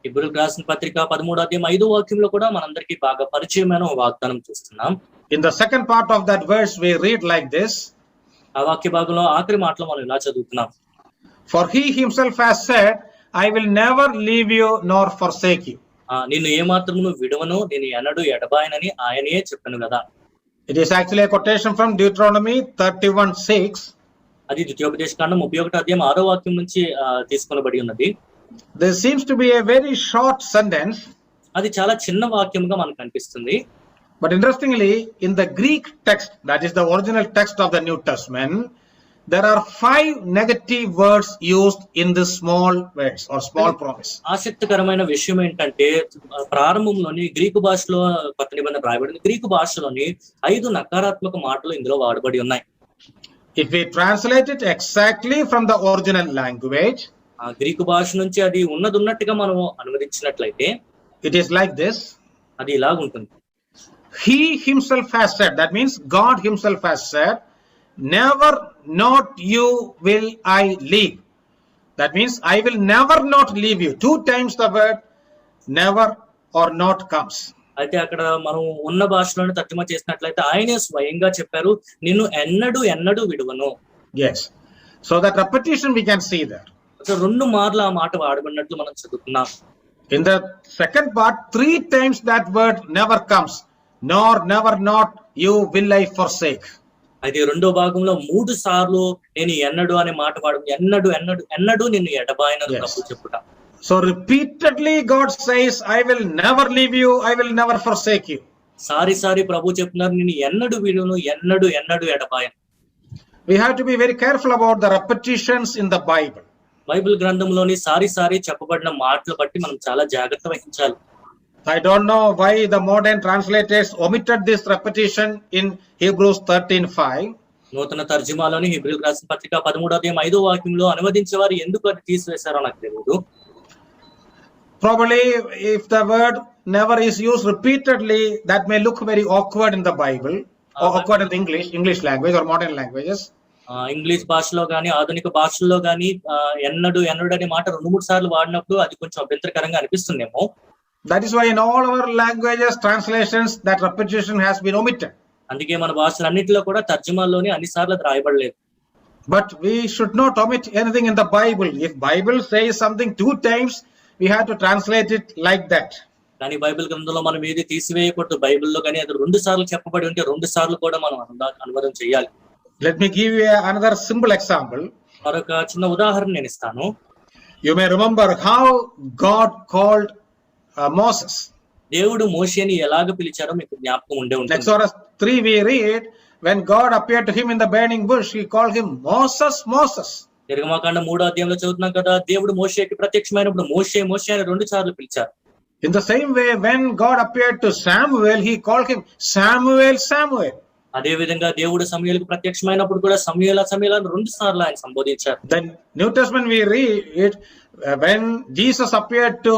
S2: హెబ్రీయులకు రాసిన పత్రిక 13:5 కూడా మనందరికీ బాగా పరిచయమైన వాగ్దానం చూస్తున్నాం.
S1: In the second part of that verse, we read like this.
S2: ఆ వాక్య భాగంలో ఆఖరి మాటలో మనం ఇలా చదువుతున్నాం.
S1: For he himself has said, I will never leave you nor forsake you.
S2: నిన్ను ఏమాత్రమును విడువను, నేను ఎన్నడూ ఎడబాయనని ఆయనే చెప్పాను కదా.
S1: It is actually a quotation from Deuteronomy 31:6.
S2: అది ద్వితీయోపదేశకాండం 31:6 నుంచి తీసుకొనబడి ఉన్నది.
S1: This seems to be a very short sentence.
S2: అది చాలా చిన్న వాక్యంగా మనకు అనిపిస్తుంది.
S1: But interestingly, in the Greek text, that is the original text of the New Testament, there are 5 negative words used in this small verse or small promise.
S2: ఆసక్తికరమైన విషయం ఏంటంటే ప్రారంభంలోని గ్రీకు భాషలో కొత్త నిబంధన రాయబడింది. గ్రీకు భాషలోని 5 నకారాత్మక మాటలు ఇందులో వాడబడి ఉన్నాయి.
S1: If we translate it exactly from the original language,
S2: ఆ గ్రీకు భాష నుంచి అది ఉన్నట్టుగా మనం అనువదించినట్లయితే
S1: it is like this.
S2: అది ఇలాగ ఉంటుంది.
S1: He himself has said, that means God himself has said, never not you will I leave. That means I will never not leave you. 2 times the word never or not comes.
S2: అయితే అక్కడ మనం ఉన్న భాషలోనే తర్జుమా చేసినట్లయితే ఆయనే స్వయంగా చెప్పారు, నిన్ను ఎన్నడూ విడువను.
S1: Yes. So that repetition we can see there.
S2: 2 మార్లు ఆ మాట వాడబడినట్లు మనం చదువుతున్నాం.
S1: In the second part, 3 times that word never comes. Nor never not you will I forsake.
S2: అయితే రెండో భాగంలో 3 సార్లు నేను ఎన్నడు అనే మాట వాడడం, ఎన్నడు నిన్ను ఎడబాయనని ప్రభు చెప్పుట.
S1: So repeatedly God says, I will never leave you, I will never forsake you.
S2: సారి ప్రభు చెప్తున్నారు, నిన్ను ఎన్నడు విడును, ఎన్నడు ఎడబాయను.
S1: We have to be very careful about the repetitions in the Bible.
S2: Bible గ్రంథంలోని సారి చెప్పబడిన మాటలు బట్టి మనం చాలా జాగ్రత్త వహించాలి.
S1: I don't know why the modern translators omitted this repetition in Hebrews 13:5.
S2: నూతన తర్జుమాలోని హెబ్రీయులకు రాసిన పత్రిక 13:5 అనువదించే వారు ఎందుకు అది తీసివేశారో నాకు తెలియదు.
S1: Probably if the word never is used repeatedly, that may look very awkward in the Bible, or awkward in the English language or modern languages.
S2: English భాషలో గానీ ఆధునిక భాషల్లో గానీ ఎన్నడు అనే మాట 2-3 సార్లు వాడినప్పుడు అది కొంచెం అభ్యంతరకరంగా అనిపిస్తుందేమో.
S1: That is why in all our languages translations that repetition has been omitted.
S2: అందుకే మన భాషలన్నిటిలో కూడా తర్జుమాల్లోని అన్ని సార్లు అది రాయబడలేదు.
S1: But we should not omit anything in the Bible. If Bible says something 2 times, we have to translate it like that.
S2: కానీ బైబిల్ గ్రంథంలో మనం ఏది తీసివేయకూడదు. బైబిల్లో కానీ అది 2 సార్లు చెప్పబడి ఉంటే 2 సార్లు కూడా మనం అనువాదం చేయాలి.
S1: Let me give you another simple example.
S2: మరొక చిన్న ఉదాహరణ నేను ఇస్తాను.
S1: You may remember how God called Moses.
S2: దేవుడు మోషేని ఎలాగ పిలిచారో మీకు జ్ఞాపకం ఉండే ఉంటుంది.
S1: Exodus 3 we read, when God appeared to him in the burning bush, he called him Moses.
S2: నిర్గమకాండం 3వ చదువుతున్నాం కదా, దేవుడు మోషేకి ప్రత్యక్షమైనప్పుడు మోషే అని 2 సార్లు పిలిచారు.
S1: In the same way, when God appeared to Samuel, he called him Samuel.
S2: అదే విధంగా దేవుడు సమూయేలుకు ప్రత్యక్షమైనప్పుడు కూడా సమూయేలు అని 2 సార్లు ఆయన సంబోధించారు.
S1: Then New Testament we read it, when Jesus appeared to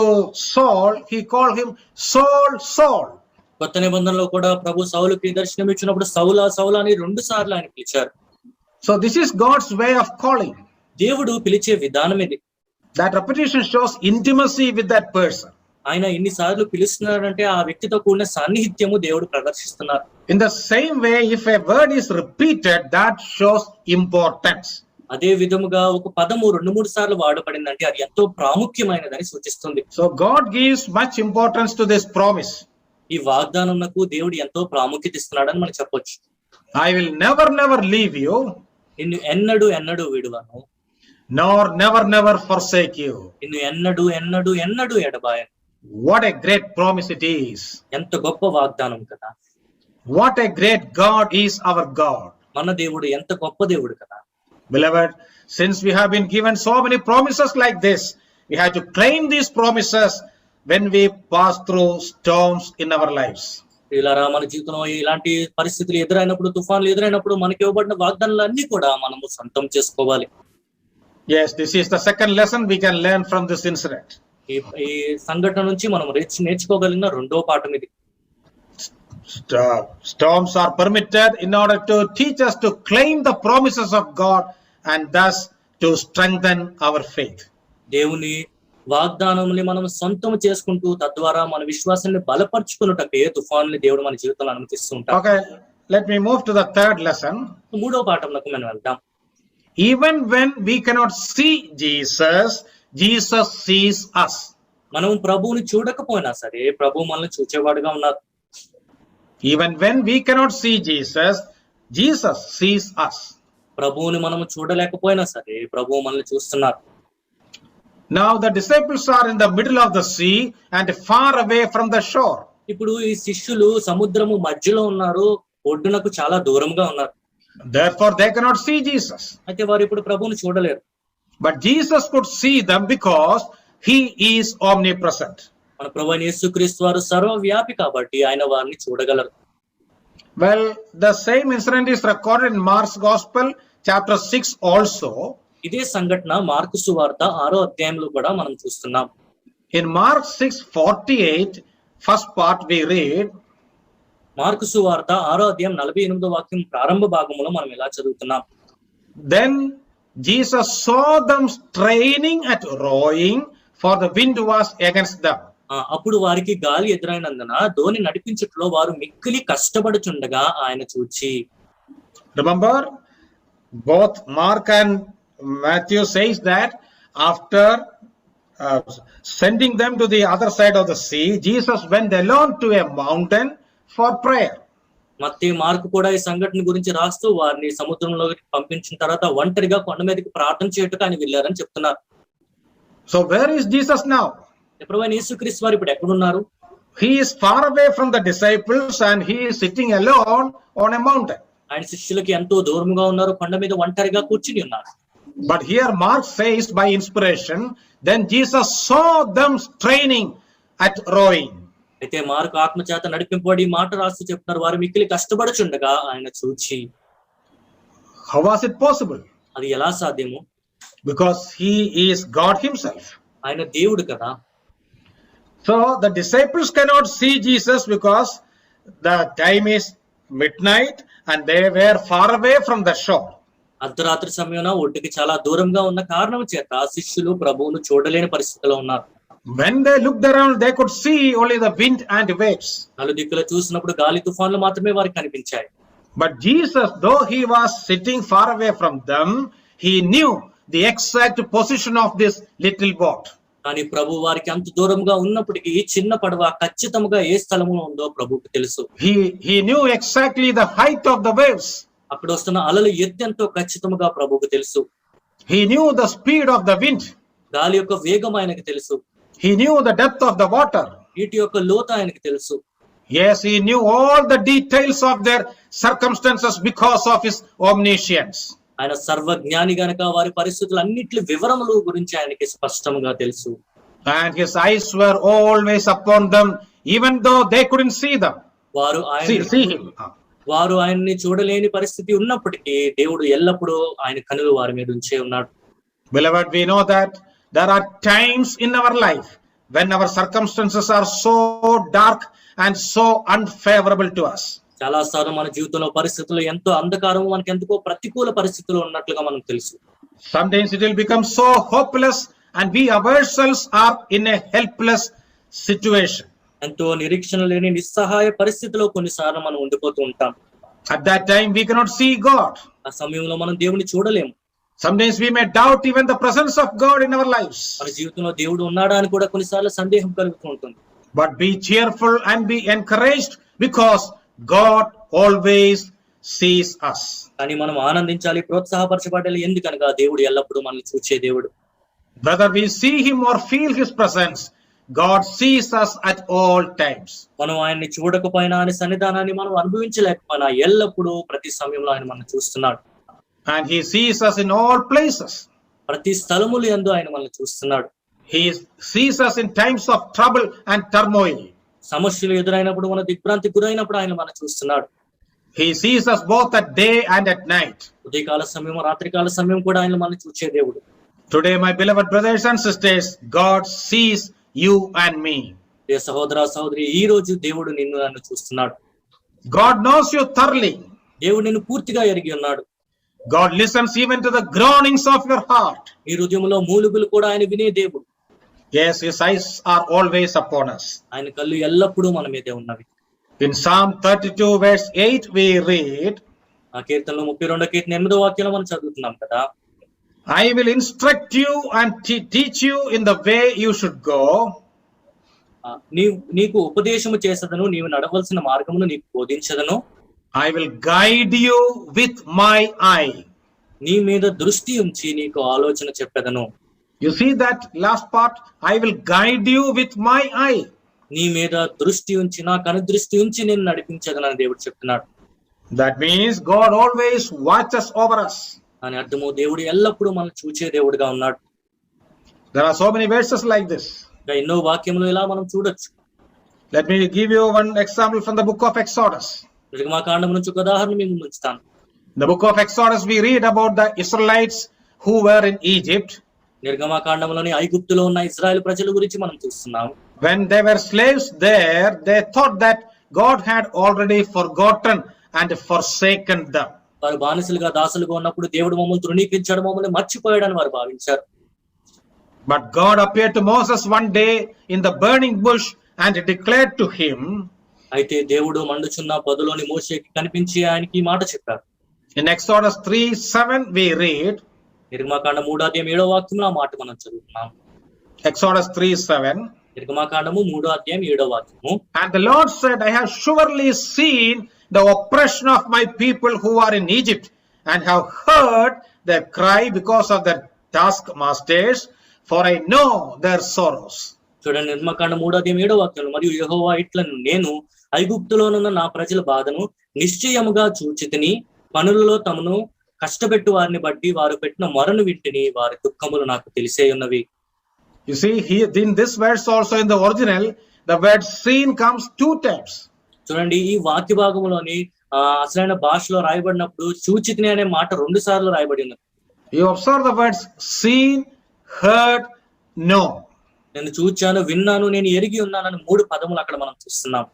S1: Saul, he called him Saul.
S2: కొత్త నిబంధనలో కూడా ప్రభు సౌలుకి దర్శనం ఇచ్చినప్పుడు సౌలా అని 2 సార్లు ఆయన పిలిచారు.
S1: So this is God's way of calling.
S2: దేవుడు పిలిచే విధానం ఇది.
S1: That repetition shows intimacy with that person.
S2: ఆయన ఇన్ని సార్లు పిలుస్తున్నారంటే ఆ వ్యక్తితో కూడిన సాన్నిహిత్యము దేవుడు ప్రదర్శిస్తున్నారు.
S1: In the same way, if a word is repeated, that shows importance.
S2: అదే విధముగా ఒక పదము 2-3 సార్లు వాడబడిందంటే అది ఎంతో ప్రాముఖ్యమైనదని సూచిస్తుంది.
S1: So God gives much importance to this promise.
S2: ఈ వాగ్దానంకు దేవుడు ఎంతో ప్రాముఖ్యత ఇస్తున్నాడని మనం చెప్పొచ్చు.
S1: I will never leave you.
S2: నిన్ను ఎన్నడు విడువను.
S1: Nor never forsake you.
S2: నిన్ను ఎన్నడు ఎడబాయను.
S1: What a great promise it is.
S2: ఎంత గొప్ప వాగ్దానం కదా.
S1: What a great God is our God.
S2: మన దేవుడు ఎంత గొప్ప దేవుడు కదా.
S1: Beloved, since we have been given so many promises like this, we have to claim these promises when we pass through storms in our lives.
S2: ఇలారా మన జీవితంలో ఇలాంటి పరిస్థితులు ఎదురైనప్పుడు, తుఫాన్లు ఎదురైనప్పుడు మనకి ఇవ్వబడిన వాగ్దానాలన్నీ కూడా మనము సొంతం చేసుకోవాలి.
S1: Yes, this is the second lesson we can learn from this incident.
S2: ఈ సంఘటన నుంచి మనం నేర్చుకోగలిగిన రెండో పాఠం ఇది.
S1: Storms are permitted in order to teach us to claim the promises of God and thus to strengthen our faith.
S2: దేవుని వాగ్దానముని మనం సొంతం చేసుకుంటూ తద్వారా మన విశ్వాసాన్ని బలపరుచుకున్నటకే తుఫానుని దేవుడు మన జీవితంలో అనుమతిస్తూ ఉంటాడు.
S1: Okay, let me move to the third lesson.
S2: మూడో పాఠంలోకి మనం వెళ్దాం.
S1: Even when we cannot see Jesus, Jesus sees us.
S2: మనం ప్రభువుని చూడకపోయినా సరే ప్రభు మనల్ని చూచేవాడుగా ఉన్నారు.
S1: Even when we cannot see Jesus, Jesus sees us.
S2: ప్రభువుని మనం చూడలేకపోయినా సరే ప్రభువు మనల్ని చూస్తున్నారు.
S1: Now the disciples are in the middle of the sea and far away from the shore.
S2: ఇప్పుడు ఈ శిష్యులు సముద్రము మధ్యలో ఉన్నారు, ఒడ్డునకు చాలా దూరంగా ఉన్నారు.
S1: Therefore they cannot see Jesus.
S2: అయితే వారు ఇప్పుడు ప్రభువుని చూడలేరు.
S1: But Jesus could see them because he is omnipresent.
S2: మన ప్రభువైన యేసుక్రీస్తు వారు సర్వవ్యాపి కాబట్టి ఆయన వారిని చూడగలరు.
S1: Well, the same incident is recorded in Mark's Gospel, chapter 6 also.
S2: ఇదే సంఘటన మార్కు సువార్త 6వ అధ్యాయంలో కూడా మనం చూస్తున్నాం.
S1: In Mark 6:48, first part we read,
S2: mark సువార్త 6వ అధ్యాయం 48వ వాక్యం ప్రారంభ భాగంలో మనం ఇలా చదువుతున్నాం.
S1: Then Jesus saw them straining at rowing, for the wind was against them.
S2: అప్పుడు వారికి గాలి ఎదురైనందున ధోని నడిపించుటలో వారు మిక్కిలి కష్టపడుచుండగా ఆయన చూచి.
S1: Remember, both Mark and Matthew says that after sending them to the other side of the sea, Jesus went alone to a mountain for prayer.
S2: Mattayi mark కూడా ఈ సంఘటన గురించి రాస్తూ వారిని సముద్రంలోకి పంపించిన తర్వాత ఒంటరిగా కొండ మీదకి ప్రార్థన చేయటకు ఆయన వెళ్ళారని చెప్తున్నారు.
S1: So where is Jesus now?
S2: ప్రభువైన యేసుక్రీస్తు వారు ఇప్పుడు ఎక్కడున్నారు?
S1: He is far away from the disciples and he is sitting alone on a mountain.
S2: ఆయన శిష్యులకి ఎంతో దూరంగా ఉన్నారు, కొండ మీద ఒంటరిగా కూర్చుని ఉన్నారు.
S1: But here Mark says by inspiration, then Jesus saw them straining at rowing.
S2: అయితే మార్కు ఆత్మచేత నడిపింపబడి మాట రాస్తూ చెప్తున్నారు, వారు మిక్కిలి కష్టపడుచుండగా ఆయన చూచి.
S1: How was it possible?
S2: అది ఎలా సాధ్యము?
S1: Because he is God himself.
S2: ఆయన దేవుడు కదా.
S1: So the disciples cannot see Jesus because the time is midnight and they were far away from the shore.
S2: అర్ధరాత్రి సమయంలో ఒడ్డుకి చాలా దూరంగా ఉన్న కారణం చేత శిష్యులు ప్రభువును చూడలేని పరిస్థితిలో ఉన్నారు.
S1: When they looked around, they could see only the wind and waves.
S2: నలుదిక్కులు చూసినప్పుడు గాలి తుఫాన్లు మాత్రమే వారికి కనిపించాయి.
S1: But Jesus, though he was sitting far away from them, he knew the exact position of this little boat.
S2: కానీ ప్రభు వారికి అంత దూరంగా ఉన్నప్పటికీ ఈ చిన్న పడవ ఖచ్చితంగా ఏ స్థలంలో ఉందో ప్రభువుకు తెలుసు.
S1: He knew exactly the height of the waves.
S2: అక్కడ వస్తున్న అలలు ఎత్తెంతో ఖచ్చితంగా ప్రభువుకు తెలుసు.
S1: He knew the speed of the wind.
S2: గాలి యొక్క వేగం ఆయనకు తెలుసు.
S1: He knew the depth of the water.
S2: నీటి యొక్క లోతు ఆయనకు తెలుసు.
S1: Yes, he knew all the details of their circumstances because of his omniscience.
S2: ఆయన సర్వజ్ఞాని గనక వారి పరిస్థితులన్నిటి వివరముల గురించి ఆయనకి స్పష్టంగా తెలుసు.
S1: And his eyes were always upon them, even though they couldn't see them. See him.
S2: వారు ఆయన్ని చూడలేని పరిస్థితి ఉన్నప్పటికీ దేవుడు ఎల్లప్పుడూ ఆయన కనులు వారి మీద ఉంచే ఉన్నాడు.
S1: Beloved, we know that there are times in our life when our circumstances are so dark and so unfavorable to us.
S2: చాలా సార్లు మన జీవితంలో పరిస్థితులు ఎంతో అంధకారం, మనకి ఎంతో ప్రతికూల పరిస్థితులు ఉన్నట్లుగా మనకు తెలుసు.
S1: Sometimes it will become so hopeless and we ourselves are in a helpless situation.
S2: ఎంతో నిరీక్షణ లేని నిస్సహాయ పరిస్థితిలో కొన్నిసార్లు మనం ఉండిపోతూ ఉంటాం.
S1: At that time we cannot see God.
S2: ఆ సమయంలో మనం దేవుని చూడలేము.
S1: Sometimes we may doubt even the presence of God in our lives.
S2: మన జీవితంలో దేవుడు ఉన్నాడా అని కూడా కొన్నిసార్లు సందేహం కలుగుతూ ఉంటుంది.
S1: But be cheerful and be encouraged because God always sees us.
S2: కానీ మనం ఆనందించాలి, ప్రోత్సాహపరచబడాలి, ఎందుకనగా దేవుడు ఎల్లప్పుడూ మనల్ని చూచే దేవుడు.
S1: Whether we see him or feel his presence, God sees us at all times.
S2: మనం ఆయన్ని చూడకపోయినా ఆయన సన్నిధానాన్ని మనం అనుభవించలేకపోయినా ఎల్లప్పుడూ ప్రతి సమయంలో ఆయన మనం చూస్తున్నాడు.
S1: And he sees us in all places.
S2: ప్రతి స్థలములు యందు ఆయన మనల్ని చూస్తున్నాడు.
S1: He sees us in times of trouble and turmoil.
S2: సమస్యలు ఎదురైనప్పుడు, మన దిగ్భ్రాంతి గురైనప్పుడు ఆయన మనం చూస్తున్నాడు.
S1: He sees us both at day and at night.
S2: ఉదయకాల సమయం, రాత్రికాల సమయం కూడా ఆయన మనం చూచే దేవుడు.
S1: Today, my beloved brothers and sisters, God sees you and me.
S2: ఏ సహోదర సహోదరి, ఈ రోజు దేవుడు నిన్ను నన్ను చూస్తున్నాడు.
S1: God knows you thoroughly.
S2: దేవుడు నిన్ను పూర్తిగా ఎరిగి ఉన్నాడు.
S1: God listens even to the groanings of your heart.
S2: నీ హృదయంలో మూలుగులు కూడా ఆయన వినే దేవుడు.
S1: Yes, his eyes are always upon us.
S2: ఆయన కళ్ళు ఎల్లప్పుడూ మన మీదే ఉన్నవి.
S1: In Psalm 32 verse 8 we read,
S2: ఆ కీర్తనలో 32వ కీర్తన 8వ వాక్యంలో మనం చదువుతున్నాం కదా,
S1: I will instruct you and teach you in the way you should go.
S2: నీకు ఉపదేశము చేసదను, నీవు నడవలసిన మార్గమును నీకు బోధించదను.
S1: I will guide you with my eye.
S2: నీ మీద దృష్టి ఉంచి నీకు ఆలోచన చెప్పెదను.
S1: You see that last part? I will guide you with my eye.
S2: నీ మీద దృష్టి ఉంచి, నా కనుదృష్టి ఉంచి నేను నడిపించదను అని దేవుడు చెప్తున్నాడు.
S1: That means God always watches over us.
S2: అని అర్థము, దేవుడు ఎల్లప్పుడూ మనం చూచే దేవుడుగా ఉన్నాడు.
S1: There are so many verses like this.
S2: ఎన్నో వాక్యములు ఇలా మనం చూడొచ్చు.
S1: Let me give you one example from the book of Exodus.
S2: నిర్గమకాండం నుంచి ఒక ఉదాహరణ మేము ఉంచుతాను.
S1: In the book of Exodus we read about the Israelites who were in Egypt.
S2: నిర్గమకాండంలోని ఐగుప్తులో ఉన్న ఇశ్రాయేలు ప్రజల గురించి మనం చూస్తున్నాం.
S1: When they were slaves there, they thought that God had already forgotten and forsaken them.
S2: వారు బానిసలుగా దాసులుగా ఉన్నప్పుడు దేవుడు మమ్మల్ని తృణీకరించాడు, మమ్మల్ని మర్చిపోయాడని వారు భావించారు.
S1: But God appeared to Moses one day in the burning bush and declared to him.
S2: అయితే దేవుడు మండుచున్న పొదలోని మోషేకి కనిపించి ఆయనకి ఈ మాట చెప్పారు.
S1: In Exodus 3:7 we read.
S2: నిర్గమకాండం 3వ అధ్యాయం 7వ వాక్యంలో ఆ మాట మనం చదువుతున్నాం.
S1: Exodus 3:7.
S2: నిర్గమకాండము 3వ అధ్యాయం 7వ వాక్యము.
S1: And the Lord said, I have surely seen the oppression of my people who are in Egypt, and have heard their cry because of their taskmasters, for I know their sorrows.
S2: చూడండి, నిర్గమకాండం 3వ అధ్యాయం 7వ వాక్యంలో, మరియు యెహోవా ఇట్లను, నేను ఐగుప్తులోనున్న నా ప్రజల బాధను నిశ్చయముగా చూచితిని, పనులలో తమను కష్టపెట్టు వారిని బట్టి వారు పెట్టిన మొరను వింటిని, వారి దుఃఖములు నాకు తెలిసే ఉన్నవి.
S1: You see, here in this verse also, in the original, the word seen comes 2 times.
S2: చూడండి, ఈ వాక్య భాగంలోని అసలైన భాషలో రాయబడినప్పుడు చూచితిని అనే మాట 2 సార్లు రాయబడి ఉన్నది.
S1: You observe the words seen, heard, know.
S2: నేను చూచాను, విన్నాను, నేను ఎరిగి ఉన్నానని 3 పదములు అక్కడ మనం చూస్తున్నాం.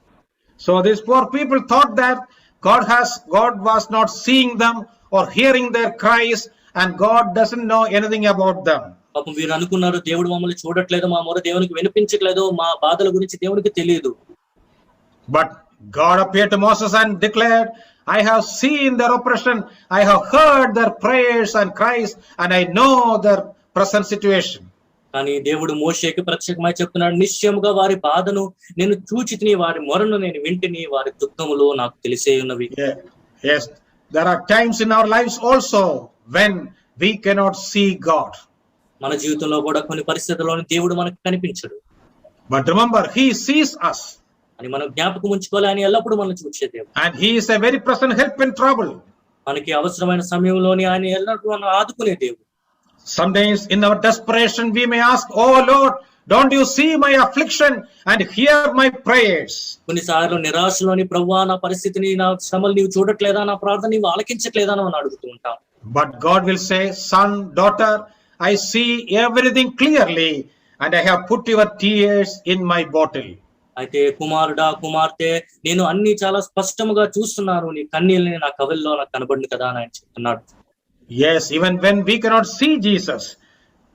S1: So these poor people thought that God was not seeing them or hearing their cries, and God doesn't know anything about them.
S2: పాపం వీరు అనుకున్నారు, దేవుడు మమ్మల్ని చూడట్లేదు, మా మొర దేవునికి వినిపించట్లేదు, మా బాధల గురించి దేవునికి తెలియదు.
S1: But God appeared to Moses and declared, I have seen their oppression, I have heard their prayers and cries, and I know their present situation.
S2: కానీ దేవుడు మోషేకి ప్రత్యేకమై చెప్తున్నాడు, నిశ్చయముగా వారి బాధను నేను చూచితిని, వారి మొరను నేను వింటిని, వారి దుఃఖములు నాకు తెలిసే ఉన్నవి.
S1: Yes, there are times in our lives also when we cannot see God.
S2: మన జీవితంలో కూడా కొన్ని పరిస్థితుల్లోని దేవుడు మనకు కనిపించడు.
S1: But remember, He sees us.
S2: అని మనం జ్ఞాపకం ఉంచుకోవాలి, ఆయన ఎల్లప్పుడూ మనం చూసే దేవుడు.
S1: And He is a very present help in trouble.
S2: మనకి అవసరమైన సమయంలోని ఆయన ఎల్లప్పుడూ మనం ఆదుకునే దేవుడు.
S1: Sometimes in our desperation we may ask, Oh Lord, don't you see my affliction and hear my prayers?
S2: కొన్నిసార్లు నిరాశలోని, ప్రభువా నా పరిస్థితిని, నా శ్రమలు నీవు చూడట్లేదా, నా ప్రార్థన నీవు ఆలకించట్లేదా అని అడుగుతూ ఉంటాం.
S1: But God will say, Son, daughter, I see everything clearly, and I have put your tears in my bottle.
S2: అయితే కుమారుడా, కుమార్తె, నేను అన్ని చాలా స్పష్టముగా చూస్తున్నాను, నీ కన్నీళ్ళని నా కవల్లో నాకు కనబడింది కదా అని ఆయన చెప్తున్నాడు.
S1: Yes, even when we cannot see Jesus,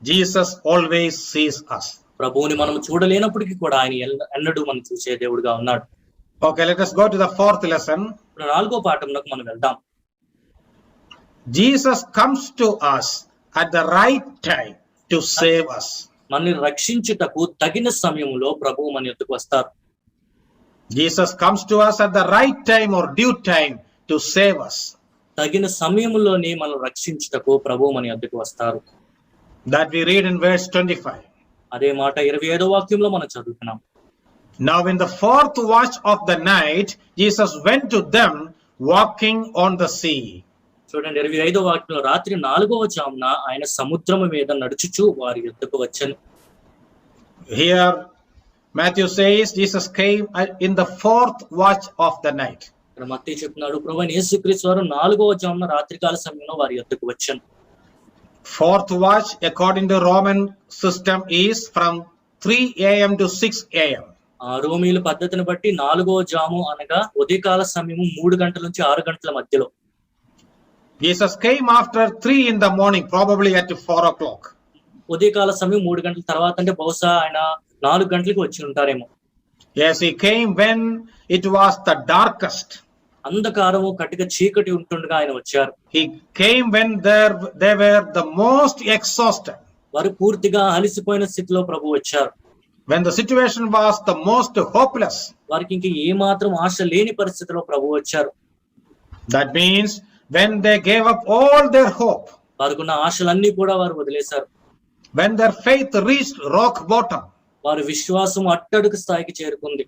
S1: Jesus always sees us.
S2: ప్రభువుని మనం చూడలేనప్పటికీ కూడా ఆయన ఎన్నడూ మనం చూసే దేవుడుగా ఉన్నాడు.
S1: Okay, let us go to the 4th lesson.
S2: 4వ పాఠంలోకి మనం వెళ్దాం.
S1: Jesus comes to us at the right time to save us.
S2: మనల్ని రక్షించుటకు తగిన సమయంలో ప్రభువు మన యొద్దకు వస్తారు.
S1: Jesus comes to us at the right time or due time to save us.
S2: తగిన సమయంలోనే మనం రక్షించుటకు ప్రభువు మన యొద్దకు వస్తారు.
S1: That we read in verse 25.
S2: అదే మాట 25వ వాక్యంలో మనం చదువుతున్నాం.
S1: Now in the 4th watch of the night, Jesus went to them walking on the sea.
S2: చూడండి, 25వ వాక్యంలో, రాత్రి 4వ జామున ఆయన సముద్రము మీద నడుచుచు వారి యొద్దకు వచ్చెను.
S1: Here Matthew says Jesus came in the 4th watch of the night.
S2: ఇక్కడ మత్తయి చెప్తున్నాడు, ప్రభువైన యేసుక్రీస్తు వారు 4వ జామున రాత్రికాల సమయంలో వారి యొద్దకు వచ్చెను.
S1: Fourth watch, according to Roman system, is from 3 a.m. to 6 a.m.
S2: రోమీల పద్ధతిని బట్టి 4వ జాము అనగా ఉదయకాల సమయము 3 గంటల నుంచి 6 గంటల మధ్యలో.
S1: Jesus came after 3 in the morning, probably at 4 o'clock.
S2: ఉదయకాల సమయం 3 గంటల తర్వాత అంటే బహుశా ఆయన 4 గంటలకు వచ్చి ఉంటారేమో.
S1: Yes, he came when it was the darkest.
S2: అంధకారము కటిక చీకటి ఉంటుండగా ఆయన వచ్చారు.
S1: He came when they were the most exhausted.
S2: వారు పూర్తిగా అలసిపోయిన స్థితిలో ప్రభు వచ్చారు.
S1: When the situation was the most hopeless.
S2: వారికి ఇంక ఏ మాత్రం ఆశ లేని పరిస్థితిలో ప్రభు వచ్చారు.
S1: That means when they gave up all their hope.
S2: వారికున్న ఆశలన్నీ కూడా వారు వదిలేశారు.
S1: When their faith reached rock bottom.
S2: వారి విశ్వాసం అట్టడుగు స్థాయికి చేరుకుంది.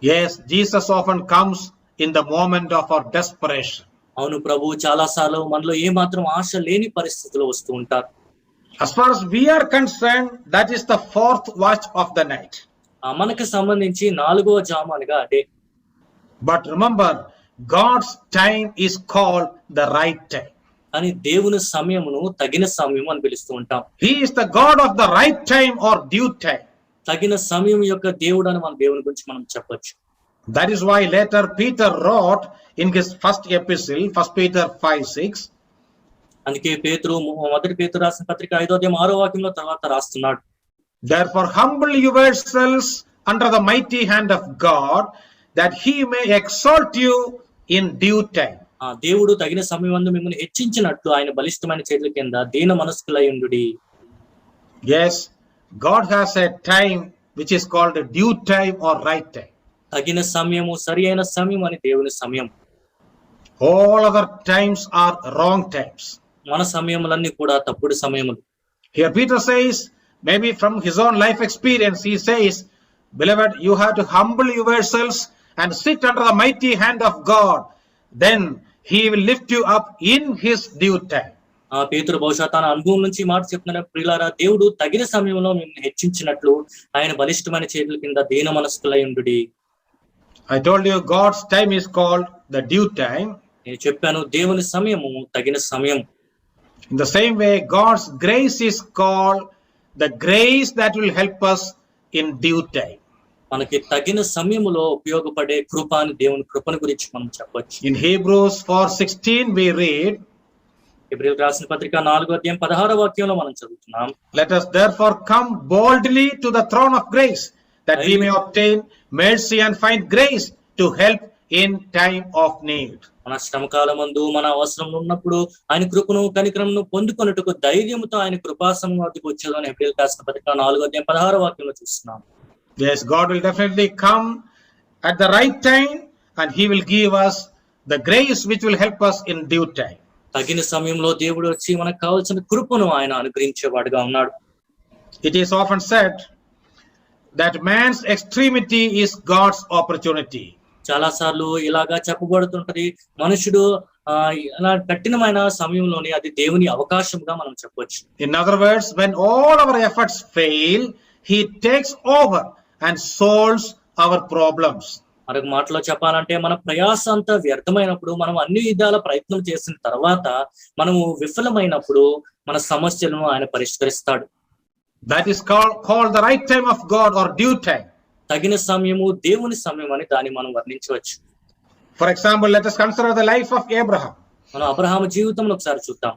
S1: Yes, Jesus often comes in the moment of our desperation.
S2: అవును, ప్రభు చాలా సార్లు మనలో ఏ మాత్రం ఆశ లేని పరిస్థితిలో వస్తూ ఉంటారు.
S1: As far as we are concerned, that is the fourth watch of the night.
S2: మనకు సంబంధించి 4వ జాము అనగా day.
S1: But remember, God's time is called the right time.
S2: అని దేవుని సమయమును తగిన సమయం అని పిలుస్తూ ఉంటాం.
S1: He is the God of the right time or due time.
S2: తగిన సమయం యొక్క దేవుడు అని మన దేవుని గురించి మనం చెప్పొచ్చు.
S1: That is why later Peter wrote in his first epistle, 1 Peter 5:6.
S2: అందుకే పేతురు మొదటి పేతురు రాసిన పత్రిక 5వ అధ్యాయం 6వ వాక్యంలో తర్వాత రాస్తున్నాడు.
S1: Therefore humble yourselves under the mighty hand of God, that he may exalt you in due time.
S2: దేవుడు తగిన సమయమందు మిమ్మల్ని హెచ్చించినట్లు ఆయన బలిష్టమైన చేతుల కింద దీన మనస్కులై ఉండుడి.
S1: Yes, God has a time which is called a due time or right time.
S2: తగిన సమయము సరి అయిన సమయం అని దేవుని సమయం.
S1: All other times are wrong times.
S2: మన సమయములన్నీ కూడా తప్పుడు సమయములు.
S1: Here Peter says, maybe from his own life experience, he says, beloved, you have to humble yourselves and sit under the mighty hand of God. Then he will lift you up in his due time.
S2: పేతురు బహుశా తన అనుభవం నుంచి మాట చెప్తున్న ప్రియులారా, దేవుడు తగిన సమయంలో మిమ్మల్ని హెచ్చించినట్లు ఆయన బలిష్టమైన చేతుల కింద దీన మనస్కులై ఉండుడి.
S1: I told you God's time is called the due time.
S2: నేను చెప్పాను దేవుని సమయము తగిన సమయం.
S1: In the same way, God's grace is called the grace that will help us in due time.
S2: మనకి తగిన సమయములో ఉపయోగపడే కృప అని దేవుని కృపను గురించి మనం చెప్పొచ్చు.
S1: In Hebrews 4:16 we read,
S2: హెబ్రీయులకు రాసిన పత్రిక 4వ అధ్యాయం 16వ వాక్యంలో మనం చదువుతున్నాం.
S1: Let us therefore come boldly to the throne of grace, that we may obtain mercy and find grace to help in time of need.
S2: మన శ్రమకాలమందు మన అవసరం ఉన్నప్పుడు ఆయన కృపను కనికరమును పొందుకొనుటకు ధైర్యముతో ఆయన కృపాసనం వద్దకు వచ్చేదని హెబ్రీయులకు రాసిన పత్రిక 4వ అధ్యాయం 16వ వాక్యంలో చూస్తున్నాం.
S1: Yes, God will definitely come at the right time and he will give us the grace which will help us in due time.
S2: తగిన సమయంలో దేవుడు వచ్చి మనకు కావాల్సిన కృపను ఆయన అనుగ్రహించేవాడుగా ఉన్నాడు.
S1: It is often said that man's extremity is God's opportunity.
S2: చాలా సార్లు ఇలాగా చెప్పబడుతుంటది, మనుషుడు అలా కఠినమైన సమయంలోనే అది దేవుని అవకాశంగా మనం చెప్పొచ్చు.
S1: In other words, when all our efforts fail, he takes over and solves our problems.
S2: మరొక మాటలో చెప్పాలంటే మన ప్రయాస అంతా వ్యర్థమైనప్పుడు, మనం అన్ని విధాల ప్రయత్నం చేసిన తర్వాత మనము విఫలమైనప్పుడు మన సమస్యలను ఆయన పరిష్కరిస్తాడు.
S1: That is called the right time of God or due time.
S2: తగిన సమయము దేవుని సమయం అని దాన్ని మనం వర్ణించవచ్చు.
S1: For example, let us consider the life of Abraham.
S2: మనం అబ్రహాము జీవితంలో ఒకసారి చూద్దాం.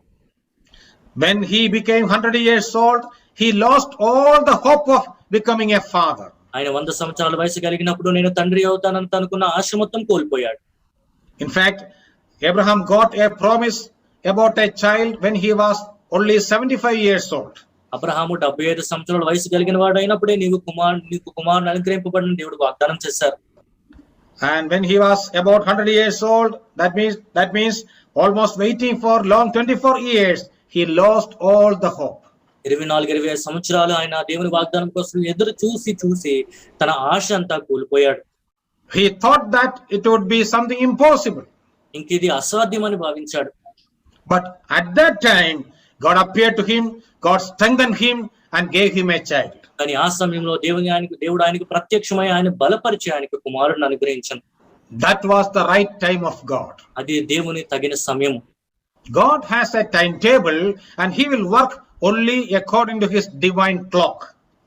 S1: When he became 100 years old, he lost all the hope of becoming a father.
S2: ఆయన 100 సంవత్సరాల వయసు కలిగినప్పుడు నేను తండ్రి అవుతానని అనుకున్న ఆశ మొత్తం కోల్పోయాడు.
S1: In fact, Abraham got a promise about a child when he was only 75 years old.
S2: Abraham 75 సంవత్సరాల వయసు కలిగిన వాడు అయినప్పుడే నీకు కుమారుని అనుగ్రహింపబడిన దేవుడు వాగ్దానం చేశారు.
S1: And when he was about 100 years old, that means almost waiting for long 24 years, he lost all the hope.
S2: 24-25 సంవత్సరాలు ఆయన దేవుని వాగ్దానం కోసం ఎదురు చూసి తన ఆశ అంతా కోల్పోయాడు.
S1: He thought that it would be something impossible.
S2: ఇంక ఇది అసాధ్యమని భావించాడు.
S1: But at that time, God appeared to him, God strengthened him and gave him a child.
S2: కానీ ఆ సమయంలో దేవుడు ఆయనకు ప్రత్యక్షమై ఆయన బలపరిచి ఆయనకు కుమారుడిని అనుగ్రహించాను.
S1: That was the right time of God.
S2: అది దేవుని తగిన సమయం.
S1: God has a timetable and he will work only according to his divine clock.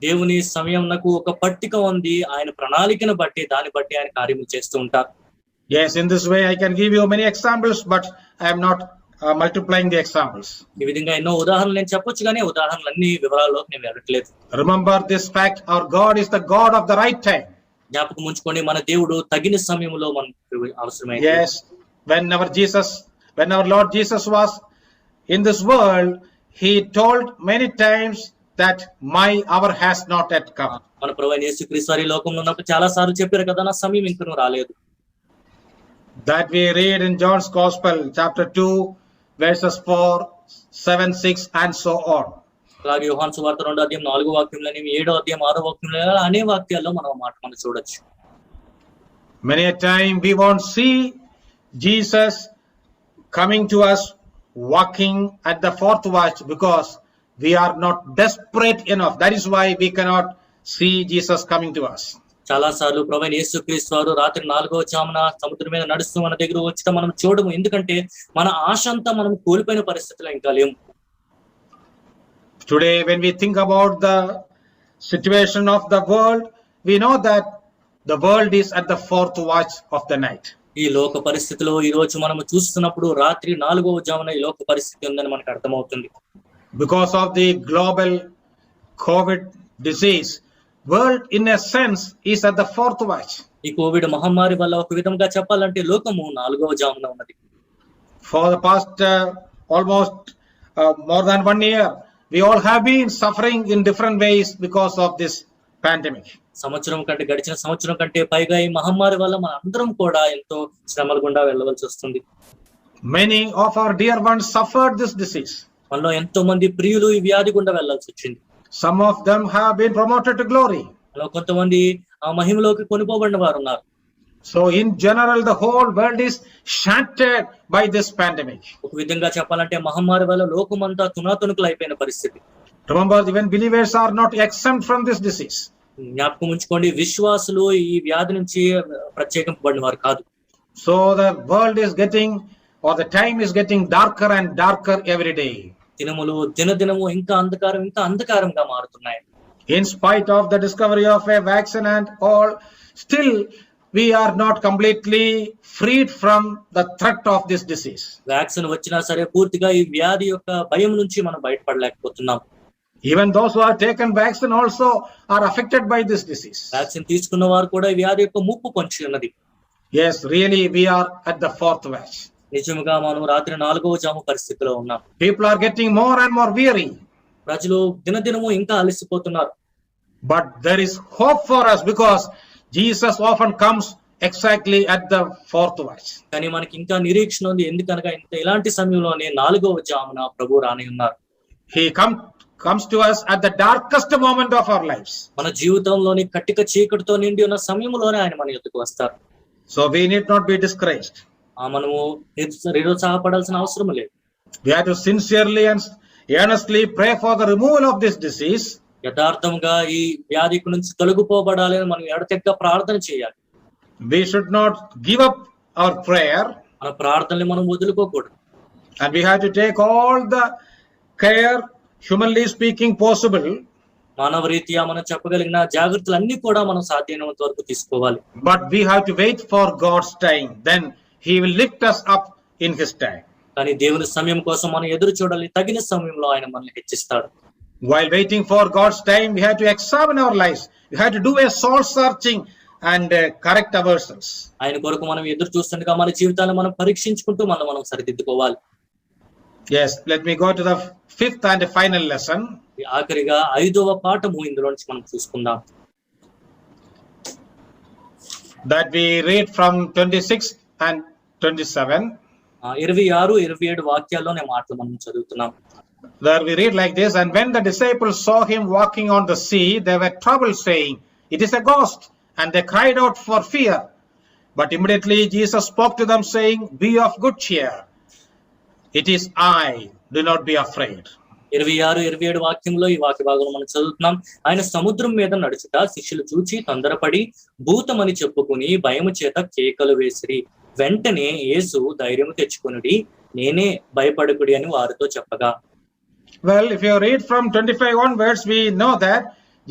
S2: దేవుని సమయంనకు ఒక పట్టిక ఉంది. ఆయన ప్రణాళికను బట్టి దాన్ని బట్టి ఆయన కార్యములు చేస్తూ ఉంటారు.
S1: Yes, in this way I can give you many examples, but I am not multiplying the examples.
S2: ఈ విధంగా ఎన్నో ఉదాహరణలు నేను చెప్పొచ్చు, కానీ ఉదాహరణలన్నీ వివరాల్లోకి నేను వెళ్ళట్లేదు.
S1: Remember this fact, our God is the God of the right time.
S2: జ్ఞాపకం ఉంచుకోండి, మన దేవుడు తగిన సమయంలో మనకు అవసరమైంది.
S1: Yes, when our Lord Jesus was in this world, he told many times that my hour has not yet come.
S2: మన ప్రభువైన యేసుక్రీస్తు వారు ఈ లోకంలో ఉన్నప్పుడు చాలా సార్లు చెప్పారు కదా, నా సమయం ఇంకనూ రాలేదు.
S1: That we read in John's Gospel, chapter 2, verses 4, 7, 6, and so on.
S2: అలాగే యోహాను సువార్త 2వ అధ్యాయం 4వ వాక్యంలోని 7వ అధ్యాయం 6వ వాక్యంలో అనే వాక్యాల్లో మనం మాట మనం చూడొచ్చు.
S1: Many a time we won't see Jesus coming to us, walking at the fourth watch, because we are not desperate enough. That is why we cannot see Jesus coming to us.
S2: చాలా సార్లు ప్రభువైన యేసుక్రీస్తు వారు రాత్రి 4వ జామున సముద్రం మీద నడుస్తూ మన దగ్గర వచ్చి మనం చూడము. ఎందుకంటే మన ఆశ అంతా మనం కోల్పోయిన పరిస్థితిలో ఇంకా లేము.
S1: Today when we think about the situation of the world, we know that the world is at the fourth watch of the night.
S2: ఈ లోక పరిస్థితిలో ఈ రోజు మనం చూస్తున్నప్పుడు రాత్రి 4వ జామున ఈ లోక పరిస్థితి ఉందని మనకు అర్థమవుతుంది.
S1: Because of the global COVID disease, world in a sense is at the fourth watch.
S2: ఈ కోవిడ్ మహమ్మారి వల్ల ఒక విధంగా చెప్పాలంటే లోకము 4వ జామున ఉన్నది.
S1: For the past almost more than 1 year, we all have been suffering in different ways because of this pandemic.
S2: గడిచిన సంవత్సరం కంటే పైగా ఈ మహమ్మారి వల్ల మన అందరం కూడా ఎంతో శ్రమల గుండా వెళ్ళవలసి వస్తుంది.
S1: Many of our dear ones suffered this disease.
S2: మనలో ఎంతో మంది ప్రియులు ఈ వ్యాధి గుండా వెళ్ళాల్సి వచ్చింది.
S1: Some of them have been promoted to glory.
S2: అలా కొంతమంది ఆ మహిమలోకి కొనిపోబడిన వారు ఉన్నారు.
S1: So in general the whole world is shattered by this pandemic.
S2: ఒక విధంగా చెప్పాలంటే మహమ్మారి వల్ల లోకమంతా తునాతునకలు అయిపోయిన పరిస్థితి.
S1: Remember, even believers are not exempt from this disease.
S2: జ్ఞాపకం ఉంచుకోండి, విశ్వాసులు ఈ వ్యాధి నుంచి ప్రత్యేకింపబడిన వారు కాదు.
S1: So the world is getting, or the time is getting darker and darker every day.
S2: దినములు దినదినము ఇంకా అంధకారంగా మారుతున్నాయి.
S1: In spite of the discovery of a vaccine and all, still we are not completely freed from the threat of this disease.
S2: Vaccine వచ్చినా సరే పూర్తిగా ఈ వ్యాధి యొక్క భయం నుంచి మనం బయటపడలేకపోతున్నాం.
S1: Even those who have taken vaccine also are affected by this disease.
S2: Vaccine తీసుకున్న వారు కూడా ఈ వ్యాధి యొక్క ముప్పు పొంచి ఉన్నది.
S1: Yes, really we are at the fourth watch.
S2: నిజముగా మనం రాత్రి 4వ జాము పరిస్థితిలో ఉన్నాం.
S1: People are getting more and more weary.
S2: ప్రజలు దినదినము ఇంకా అలసిపోతున్నారు.
S1: But there is hope for us, because Jesus often comes exactly at the fourth watch.
S2: కానీ మనకి ఇంకా నిరీక్షణ ఉంది. ఎందుకనగా ఇలాంటి సమయంలోనే 4వ జామున ప్రభు రాని ఉన్నారు.
S1: He comes to us at the darkest moment of our lives.
S2: మన జీవితంలోని కట్టిక చీకటితో నిండి ఉన్న సమయంలోనే ఆయన మన యొద్దకు వస్తారు.
S1: So we need not be discouraged.
S2: మనము నిరుత్సాహపడాల్సిన అవసరం లేదు.
S1: We have to sincerely and earnestly pray for the removal of this disease.
S2: యథార్థంగా ఈ వ్యాధి నుంచి తొలగిపోబడాలి అని మనం ఎడతెగక ప్రార్థన చేయాలి.
S1: We should not give up our prayer.
S2: మన ప్రార్థనని మనం వదులుకోకూడదు.
S1: And we have to take all the care, humanly speaking, possible.
S2: మానవ రీత్యా మనం చెప్పగలిగిన జాగ్రత్తలన్నీ కూడా మనం సాధ్యమైనంత వరకు తీసుకోవాలి.
S1: But we have to wait for God's time. Then He will lift us up in His time.
S2: కానీ దేవుని సమయం కోసం మనం ఎదురు చూడాలి. తగిన సమయంలో ఆయన మనల్ని హెచ్చిస్తాడు.
S1: While waiting for God's time, we have to examine our lives. We have to do a soul searching and correct ourselves.
S2: ఆయన కొరకు మనం ఎదురు చూస్తుండగా మన జీవితాలను మనం పరీక్షించుకుంటూ మనం సరిదిద్దుకోవాలి.
S1: Yes, let me go to the fifth and final lesson.
S2: ఆఖరిగా 5వ పాఠము ఇందులో నుంచి మనం చూసుకుందాం.
S1: That we read from 26 and 27.
S2: 26, 27 వాక్యాల్లోనే మాటలు మనం చదువుతున్నాం.
S1: There we read like this: and when the disciples saw him walking on the sea, they were troubled, saying, "It is a ghost," and they cried out for fear. But immediately Jesus spoke to them, saying, "Be of good cheer. It is I. Do not be afraid."
S2: 26, 27 వాక్యంలో ఈ వాక్య భాగం మనం చదువుతున్నాం. ఆయన సముద్రం మీద నడుచుట శిష్యులు చూచి తొందరపడి భూతమని చెప్పుకుని భయము చేత కేకలు వేసిరి. వెంటనే యేసు ధైర్యము తెచ్చుకొనుడి, నేనే, భయపడకుడి అని వారితో చెప్పగా.
S1: Well, if you read from 25 onwards, we know that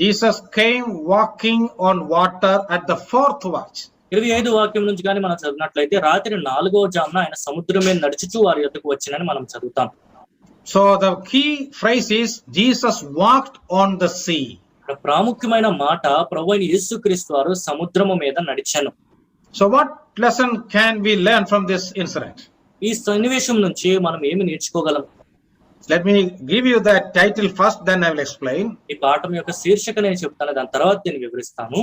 S1: Jesus came walking on water at the 4th watch.
S2: 25 వాక్యం నుంచి కానీ మనం చదివినట్లయితే రాత్రి 4వ జామున ఆయన సముద్రం మీద నడుచుచూ వారి యొద్దకు వచ్చినని మనం చదువుతాం.
S1: So the key phrase is Jesus walked on the sea.
S2: ప్రాముఖ్యమైన మాట ప్రభువైన యేసుక్రీస్తు వారు సముద్రము మీద నడిచాను.
S1: So what lesson can we learn from this incident?
S2: ఈ సన్నివేశం నుంచి మనం ఏమి నేర్చుకోగలం?
S1: Let me give you that title first, then I will explain.
S2: ఈ పాఠం యొక్క శీర్షిక నేను చెప్తాను, దాని తర్వాత నేను వివరిస్తాను.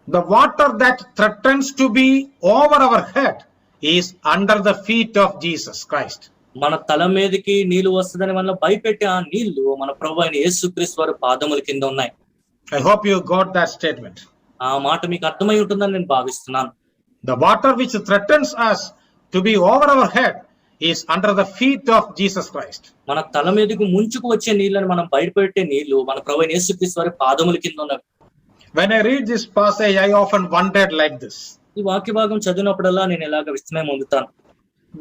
S1: The water that threatens to be over our head is under the feet of Jesus Christ.
S2: మన తల మీదకి నీళ్లు వస్తుందని మనం భయపెట్టే ఆ నీళ్లు మన ప్రభువైన యేసుక్రీస్తు వారి పాదముల కింద ఉన్నాయి.
S1: I hope you got that statement.
S2: ఆ మాట మీకు అర్థమై ఉంటుందని నేను భావిస్తున్నాను.
S1: The water which threatens us to be over our head is under the feet of Jesus Christ.
S2: మన తల మీదకు ముంచుకు వచ్చే నీళ్ళని మనం బయటపెట్టే నీళ్లు మన ప్రభువైన యేసుక్రీస్తు వారి పాదముల కింద ఉన్నవి.
S1: When I read this passage, I often wondered like this.
S2: ఈ వాక్య భాగం చదివినప్పుడల్లా నేను ఇలాగ విస్మయం పొందుతాను.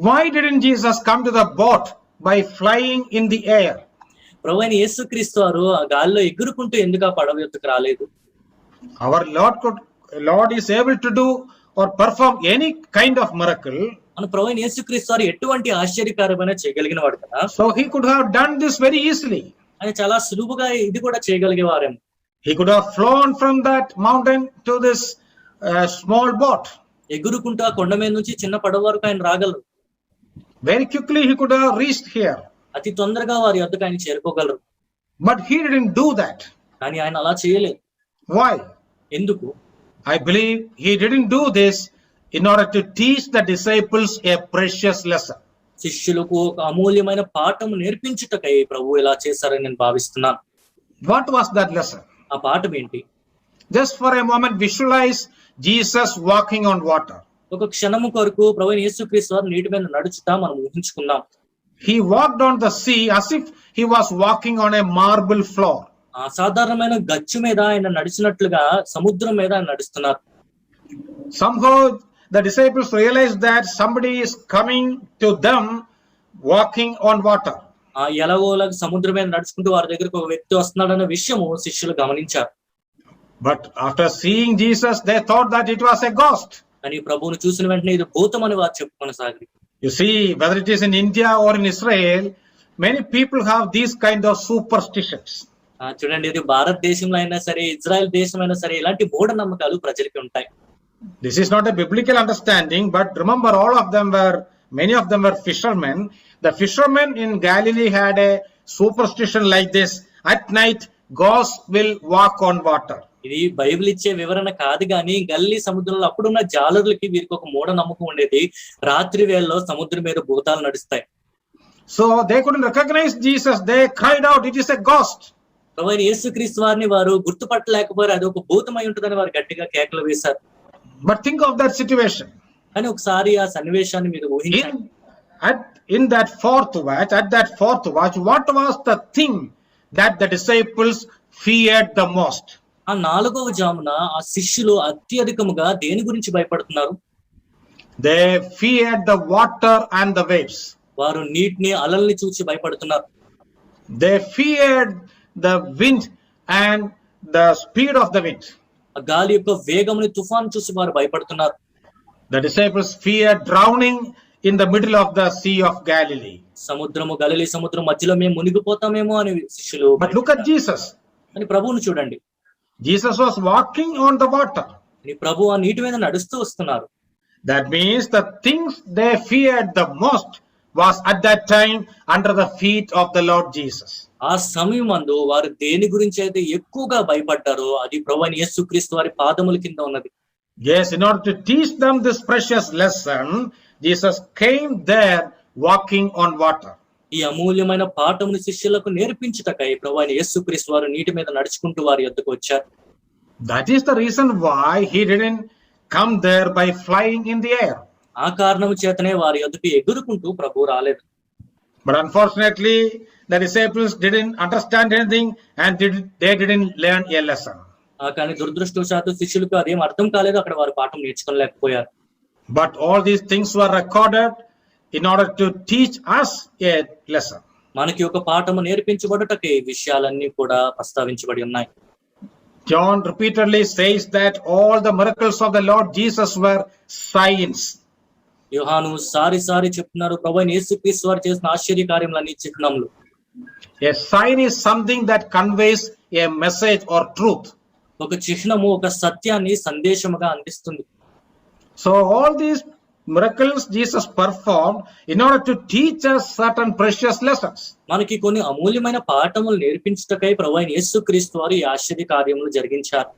S1: Why didn't Jesus come to the boat by flying in the air?
S2: ప్రభువైన యేసుక్రీస్తు వారు ఆ గాలిలో ఎగురుకుంటూ ఎందుకు ఆ పడవ యొద్దకు రాలేదు?
S1: Our Lord is able to do or perform any kind of miracle.
S2: మన ప్రభువైన యేసుక్రీస్తు వారు ఎటువంటి ఆశ్చర్యకరమైన చేయగలిగిన వాడు కదా.
S1: So he could have done this very easily.
S2: ఆయన చాలా సులువుగా ఇది కూడా చేయగలిగేవారేమో.
S1: He could have flown from that mountain to this small boat.
S2: ఎగురుకుంటూ ఆ కొండ మీద నుంచి చిన్న పడవ వరకు ఆయన రాగలరు.
S1: Very quickly he could have reached here.
S2: అతి తొందరగా వారి యొద్దకు ఆయన చేరుకోగలరు.
S1: But he didn't do that.
S2: కానీ ఆయన అలా చేయలేదు.
S1: Why?
S2: ఎందుకు?
S1: I believe he didn't do this in order to teach the disciples a precious lesson.
S2: శిష్యులకు ఒక అమూల్యమైన పాఠం నేర్పించుటకై ప్రభు ఇలా చేశారని నేను భావిస్తున్నాను.
S1: What was that lesson?
S2: ఆ పాఠం ఏంటి?
S1: Just for a moment visualize Jesus walking on water.
S2: ఒక క్షణము కొరకు ప్రభువైన యేసుక్రీస్తు వారు నీటి మీద నడుచుతా మనం ఊహించుకుందాం.
S1: He walked on the sea as if he was walking on a marble floor.
S2: ఆ సాధారణమైన గచ్చు మీద ఆయన నడిచినట్లుగా సముద్రం మీద ఆయన నడుస్తున్నారు.
S1: Somehow the disciples realized that somebody is coming to them walking on water.
S2: ఆ ఎలాగోలా సముద్రం మీద నడుచుకుంటూ వారి దగ్గరకు ఒక వ్యక్తి వస్తున్నాడన్న విషయము శిష్యులు గమనించారు.
S1: But after seeing Jesus, they thought that it was a ghost.
S2: కానీ ప్రభువును చూసిన వెంటనే ఇది భూతం అని వారు చెప్పుకొనసాగారు.
S1: You see, whether it is in India or in Israel, many people have these kind of superstitions.
S2: చూడండి, ఇది భారతదేశంలో అయినా సరే, ఇజ్రాయెల్ దేశం అయినా సరే, ఇలాంటి మూఢనమ్మకాలు ప్రజలకి ఉంటాయి.
S1: This is not a biblical understanding, but remember, many of them were fishermen. The fishermen in Galilee had a superstition like this: at night, ghosts will walk on water.
S2: ఇది బైబిల్ ఇచ్చే వివరణ కాదు కానీ గల్లీ సముద్రంలో అప్పుడున్న జాలరులకి వీరికి ఒక మూఢ నమ్మకం ఉండేది, రాత్రి వేళలో సముద్రం మీద భూతాలు నడుస్తాయి.
S1: So they couldn't recognize Jesus. They cried out, "It is a ghost."
S2: ప్రభువైన యేసుక్రీస్తు వారిని వారు గుర్తుపట్టలేకపోయారు. అది ఒక భూతమై ఉంటుందని వారు గట్టిగా కేకలు వేశారు.
S1: But think of that situation.
S2: కానీ ఒకసారి ఆ సన్నివేశాన్ని మీరు ఊహించండి.
S1: In that fourth watch, what was the thing that the disciples feared the most?
S2: ఆ 4వ జామున ఆ శిష్యులు అత్యధికముగా దేని గురించి భయపడుతున్నారు?
S1: They feared the water and the waves.
S2: వారు నీటిని, అలల్ని చూసి భయపడుతున్నారు.
S1: They feared the wind and the speed of the wind.
S2: ఆ గాలి యొక్క వేగముని, తుఫాను చూసి వారు భయపడుతున్నారు.
S1: The disciples feared drowning in the middle of the Sea of Galilee.
S2: Galilee సముద్రం మధ్యలో మేము మునిగిపోతామేమో అని శిష్యులు.
S1: But look at Jesus.
S2: అని ప్రభువును చూడండి.
S1: Jesus was walking on the water.
S2: ప్రభు ఆ నీటి మీద నడుస్తూ వస్తున్నారు.
S1: That means the things they feared the most was at that time under the feet of the Lord Jesus.
S2: ఆ సమయమందు వారు దేని గురించి అయితే ఎక్కువగా భయపడ్డారో అది ప్రభువైన యేసుక్రీస్తు వారి పాదముల కింద ఉన్నది.
S1: Yes, in order to teach them this precious lesson, Jesus came there walking on water.
S2: ఈ అమూల్యమైన పాఠమును శిష్యులకు నేర్పించుటకై ప్రభువైన యేసుక్రీస్తు వారు నీటి మీద నడుచుకుంటూ వారి యొద్దకు వచ్చారు.
S1: That is the reason why he didn't come there by flying in the air.
S2: ఆ కారణము చేతనే వారి యొద్దకు ఎగురుకుంటూ ప్రభు రాలేదు.
S1: But unfortunately, the disciples didn't understand anything and they didn't learn a lesson.
S2: కానీ దురదృష్టవశాత్తు శిష్యులకు అదేం అర్థం కాలేదు, అక్కడ వారు పాఠం నేర్చుకోలేకపోయారు.
S1: But all these things were recorded in order to teach us a lesson.
S2: మనకి ఒక పాఠము నేర్పించబడుటకే ఈ విషయాలన్నీ కూడా ప్రస్తావించబడి ఉన్నాయి.
S1: John repeatedly says that all the miracles of the Lord Jesus were signs.
S2: యోహాను సారి చెప్తున్నారు ప్రభువైన యేసుక్రీస్తు వారు చేసిన ఆశ్చర్య కార్యములన్నీ చిహ్నములు.
S1: A sign is something that conveys a message or truth.
S2: ఒక చిహ్నము ఒక సత్యాన్ని సందేశముగా అందిస్తుంది.
S1: So all these miracles Jesus performed in order to teach us certain precious lessons.
S2: మనకి కొన్ని అమూల్యమైన పాఠములు నేర్పించుటకై ప్రభువైన యేసుక్రీస్తు వారు ఈ ఆశ్చర్య కార్యములు జరిగించారు.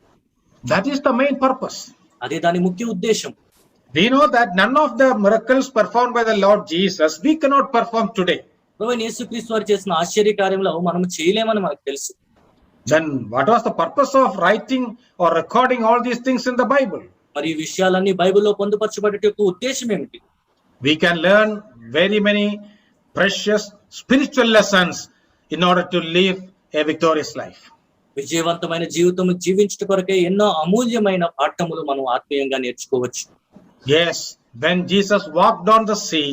S1: That is the main purpose.
S2: అదే దాని ముఖ్య ఉద్దేశం.
S1: We know that none of the miracles performed by the Lord Jesus we cannot perform today.
S2: ప్రభువైన యేసుక్రీస్తు వారు చేసిన ఆశ్చర్య కార్యములు మనం చేయలేమని మనకు తెలుసు.
S1: Then what was the purpose of writing or recording all these things in the Bible?
S2: మరి ఈ విషయాలన్నీ బైబిల్లో పొందుపరచబడే యొక్క ఉద్దేశం ఏమిటి?
S1: We can learn very many precious spiritual lessons in order to live a victorious life.
S2: విజయవంతమైన జీవితం జీవించుట కొరకే ఎన్నో అమూల్యమైన పాఠములు మనం ఆత్మీయంగా నేర్చుకోవచ్చు.
S1: Yes, when Jesus walked on the sea,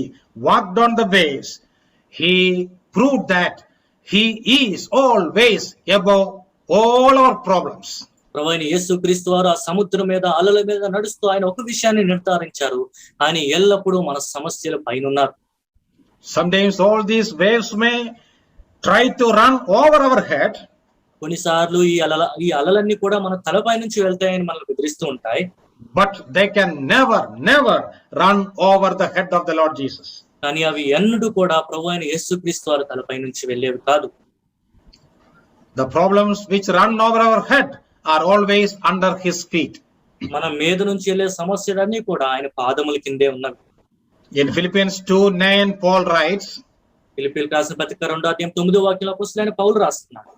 S1: walked on the waves, he proved that he is always above all our problems.
S2: ప్రభువైన యేసుక్రీస్తు వారు ఆ సముద్రం మీద అలల మీద నడుస్తూ ఆయన ఒక విషయాన్ని నిర్ధారించారు, ఆయన ఎల్లప్పుడూ మన సమస్యల పైన ఉన్నారు.
S1: Sometimes all these waves may try to run over our head.
S2: కొన్నిసార్లు ఈ అలలన్నీ కూడా మన తలపై నుంచి వెళ్తాయని మనల్ని బెదిరిస్తూ ఉంటాయి.
S1: But they can never run over the head of the Lord Jesus.
S2: కానీ అవి ఎన్నడూ కూడా ప్రభువైన యేసుక్రీస్తు వారి తలపై నుంచి వెళ్ళేవి కాదు.
S1: The problems which run over our head are always under his feet.
S2: మన మీద నుంచి వెళ్ళే సమస్యలన్నీ కూడా ఆయన పాదముల కిందే ఉన్నవి.
S1: In Philippians 2:9 Paul writes,
S2: ఫిలిప్పీయులకు రాసిన పత్రిక 2:9 అపోస్తలుడైన పౌలు రాస్తున్నాడు,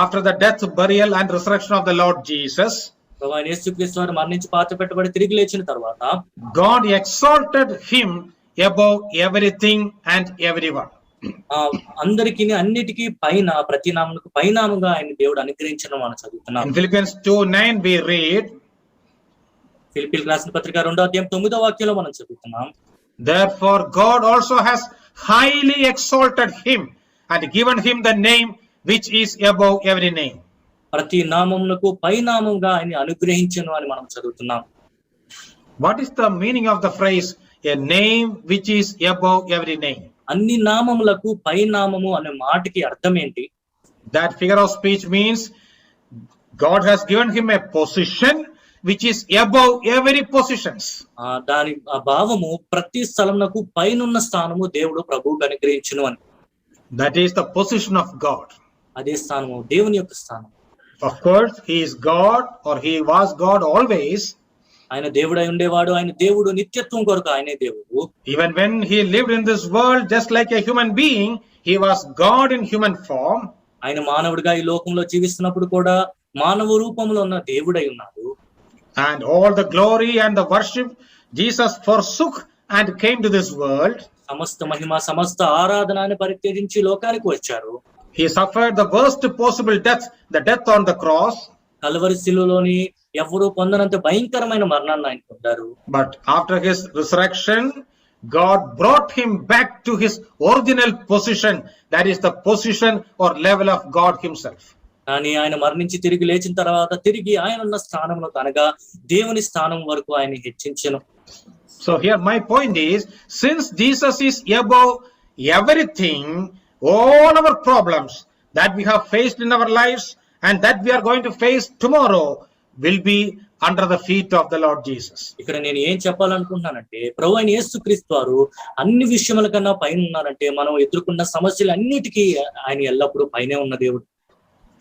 S1: after the death, burial and resurrection of the Lord Jesus,
S2: ప్రభువైన యేసుక్రీస్తు వారు మరణించి పాతిపెట్టబడి తిరిగి లేచిన తర్వాత
S1: God exalted him above everything and everyone.
S2: అందరికి అన్నిటికీ పైన ప్రతి నామమునకు పైనాముగా ఆయన దేవుడు అనుగ్రహించడం మనం చదువుతున్నాం.
S1: In Philippians 2:9 we read,
S2: ఫిలిప్పీయులకు రాసిన పత్రిక 2:9 మనం చదువుతున్నాం,
S1: therefore God also has highly exalted him and given him the name which is above every name.
S2: ప్రతి నామమునకు పైనామముగా ఆయన అనుగ్రహించను అని మనం చదువుతున్నాం.
S1: What is the meaning of the phrase a name which is above every name?
S2: అన్ని నామములకు పైనామము అనే మాటకి అర్థం ఏంటి?
S1: That figure of speech means God has given him a position which is above every positions.
S2: దాని భావము ప్రతి స్థలమునకు పైనున్న స్థానము దేవుడు ప్రభువుకు అనుగ్రహించును అని.
S1: That is the position of God.
S2: అదే స్థానము దేవుని యొక్క స్థానం.
S1: Of course, he is God or he was God always.
S2: ఆయన దేవుడై ఉండేవాడు, ఆయన దేవుడు నిత్యత్వం కొరకు ఆయనే దేవుడు.
S1: Even when he lived in this world just like a human being, he was God in human form.
S2: ఆయన మానవుడిగా ఈ లోకంలో జీవిస్తున్నప్పుడు కూడా మానవ రూపంలో ఉన్న దేవుడై ఉన్నాడు.
S1: And all the glory and the worship Jesus forsook and came to this world.
S2: సమస్త మహిమ సమస్త ఆరాధనని పరిత్యజించి లోకానికి వచ్చారు.
S1: He suffered the worst possible death, the death on the cross.
S2: Calvary శిలువలోని ఎవరు పొందనంత భయంకరమైన మరణాన్ని ఆయన పొందారు.
S1: But after his resurrection, God brought him back to his original position, that is the position or level of God himself.
S2: కానీ ఆయన మరణించి తిరిగి లేచిన తర్వాత తిరిగి ఆయన ఉన్న స్థానంలో అనగా దేవుని స్థానం వరకు ఆయన హెచ్చించెను.
S1: So here my point is, since Jesus is above everything, all our problems that we have faced in our lives and that we are going to face tomorrow will be under the feet of the Lord Jesus.
S2: ఇక్కడ నేను ఏం చెప్పాలనుకుంటున్నానంటే ప్రభువైన యేసుక్రీస్తు వారు అన్ని విషయముల కన్నా పైన ఉన్నారంటే మనం ఎదుర్కొన్న సమస్యలు అన్నిటికీ ఆయన ఎల్లప్పుడూ పైనే ఉన్న దేవుడు.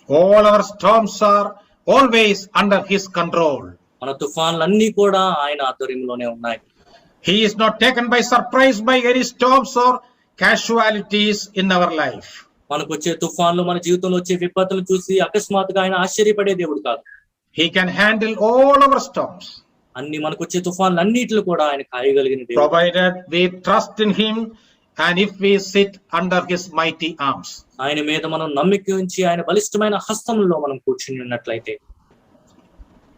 S1: All our storms are always under his control.
S2: మన తుఫాన్లన్నీ కూడా ఆయన ఆధ్వర్యంలోనే ఉన్నాయి.
S1: He is not taken by surprise by any storms or casualties in our life.
S2: మనకు వచ్చే తుఫాన్లు మన జీవితంలో వచ్చే విపత్తులు చూసి అకస్మాత్తుగా ఆయన ఆశ్చర్యపడే దేవుడు కాదు.
S1: He can handle all our storms.
S2: అన్ని మనకు వచ్చే తుఫాన్లు అన్నిటిలో కూడా ఆయన కాయగలిగిన దేవుడు.
S1: Provided we trust in him and if we sit under his mighty arms.
S2: ఆయన మీద మనం నమ్మిక ఉంచి ఆయన బలిష్టమైన హస్తములో మనం కూర్చుని ఉన్నట్లయితే.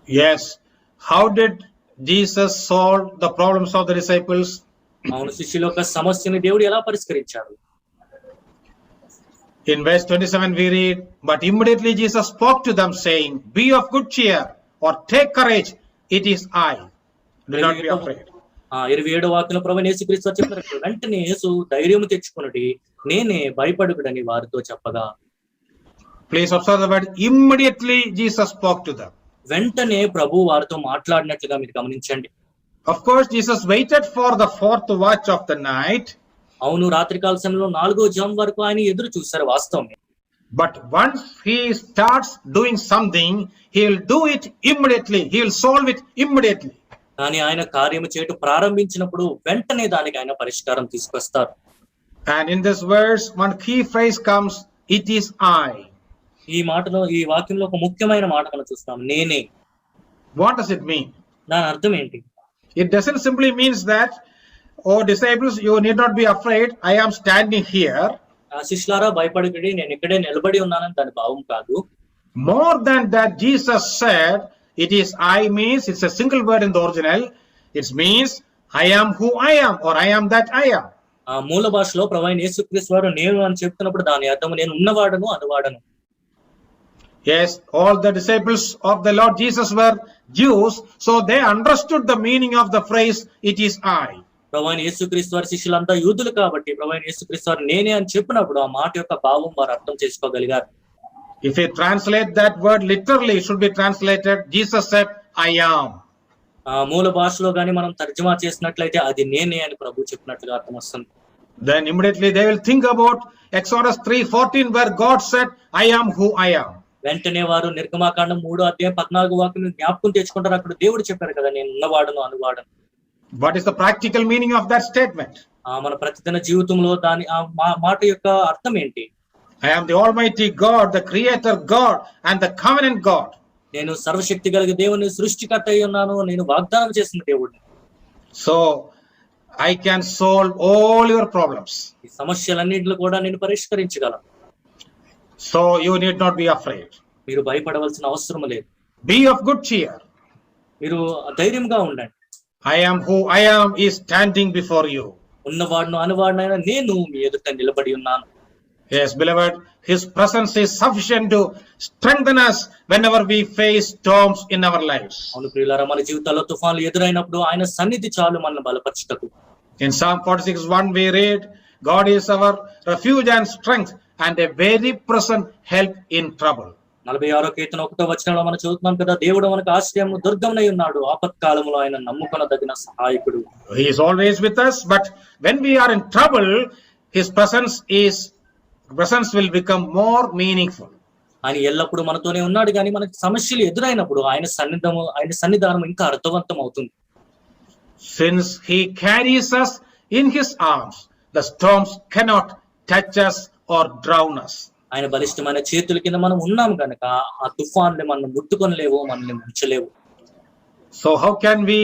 S1: Yes, how did Jesus solve the problems of the disciples?
S2: అవును, శిష్యుల యొక్క సమస్యని దేవుడు ఎలా పరిష్కరించారు?
S1: In verse 27 we read, but immediately Jesus spoke to them saying, be of good cheer, or take courage, it is I, do not be afraid.
S2: 27వ వాక్యంలో ప్రభువైన యేసుక్రీస్తు వారు చెప్పినట్టు వెంటనే యేసు ధైర్యం తెచ్చుకొనుడి, నేనే, భయపడకుడని వారితో చెప్పగా.
S1: Please observe the word immediately Jesus spoke to them.
S2: వెంటనే ప్రభు వారితో మాట్లాడినట్లుగా మీరు గమనించండి.
S1: Of course Jesus waited for the fourth watch of the night.
S2: అవును, రాత్రికాల సమయంలో 4వ జాము వరకు ఆయన ఎదురు చూశారు, వాస్తవమే.
S1: But once he starts doing something, he will do it immediately, he will solve it immediately.
S2: కానీ ఆయన కార్యము చేయటం ప్రారంభించినప్పుడు వెంటనే దానికి ఆయన పరిష్కారం తీసుకొస్తారు.
S1: And in this verse one key phrase comes, it is I.
S2: ఈ మాటలో, ఈ వాక్యంలో ఒక ముఖ్యమైన మాట మనం చూస్తాం, నేనే.
S1: What does it mean?
S2: దాని అర్థం ఏంటి?
S1: It doesn't simply means that, oh disciples, you need not be afraid, I am standing here.
S2: శిష్యులారా భయపడకండి, నేను ఇక్కడే నిలబడి ఉన్నానని దాని భావం కాదు.
S1: More than that, Jesus said, it is I means, it's a single word in the original. It means I am who I am, or I am that I am.
S2: మూల భాషలో ప్రభువైన యేసుక్రీస్తు వారు నేను అని చెప్తున్నప్పుడు దాని అర్థం నేను ఉన్నవాడను, అనువాడను.
S1: Yes, all the disciples of the Lord Jesus were Jews, so they understood the meaning of the phrase, it is I.
S2: ప్రభువైన యేసుక్రీస్తు వారి శిష్యులంతా యూదులు కాబట్టి ప్రభువైన యేసుక్రీస్తు వారు నేనే అని చెప్పినప్పుడు ఆ మాట యొక్క భావం వారు అర్థం చేసుకోగలిగారు.
S1: If we translate that word literally, it should be translated, Jesus said, I am.
S2: మూల భాషలో గాని మనం తర్జుమా చేసినట్లయితే అది నేనే అని ప్రభు చెప్పినట్లుగా అర్థం వస్తుంది.
S1: Then immediately they will think about Exodus 3:14, where God said, I am who I am.
S2: వెంటనే వారు నిర్గమాకాండం 3వ అధ్యాయం 14వ వాక్యం జ్ఞాపకం తెచ్చుకుంటారు. అక్కడ దేవుడు చెప్పారు కదా, నేను ఉన్నవాడను, అనువాడను.
S1: What is the practical meaning of that statement?
S2: మన ప్రతిదిన జీవితంలో దాని ఆ మాట యొక్క అర్థం ఏంటి?
S1: I am the Almighty God, the Creator God, and the Covenant God.
S2: నేను సర్వశక్తి కలిగిన దేవుని, సృష్టికర్త అయి ఉన్నాను, నేను వాగ్దానం చేసిన దేవుడిని.
S1: So I can solve all your problems.
S2: ఈ సమస్యలన్నింటిలో కూడా నేను పరిష్కరించగలను.
S1: So you need not be afraid.
S2: మీరు భయపడవలసిన అవసరం లేదు.
S1: Be of good cheer.
S2: మీరు ధైర్యంగా ఉండండి.
S1: I am who I am is standing before you.
S2: ఉన్నవాడును, అనువాడునైనా నేను మీ ఎదుట నిలబడి ఉన్నాను.
S1: Yes, beloved, His presence is sufficient to strengthen us whenever we face storms in our lives.
S2: అవును ప్రియులారా, మన జీవితాల్లో తుఫాన్లు ఎదురైనప్పుడు ఆయన సన్నిధి చాలు మనల్ని బలపరచుటకు.
S1: In Psalm 46:1 we read, God is our refuge and strength and a very present help in trouble.
S2: 46వ కీర్తన 1వ వచనంలో మనం చదువుతున్నాం కదా, దేవుడు మనకు ఆశ్రయము, దుర్గమునై ఉన్నాడు, ఆపత్కాలములో ఆయన నమ్ముకొనదగిన సహాయకుడు.
S1: He is always with us, but when we are in trouble, His presence will become more meaningful.
S2: ఆయన ఎల్లప్పుడూ మనతోనే ఉన్నాడు, కానీ మనకి సమస్యలు ఎదురైనప్పుడు ఆయన సన్నిధానం ఇంకా అర్థవంతం అవుతుంది.
S1: Since He carries us in His arms, the storms cannot touch us or drown us.
S2: ఆయన బలిష్టమైన చేతుల కింద మనం ఉన్నాం కనుక ఆ తుఫాన్లు మనం ముట్టుకొనలేవు, మనల్ని ముంచలేవు.
S1: So how can we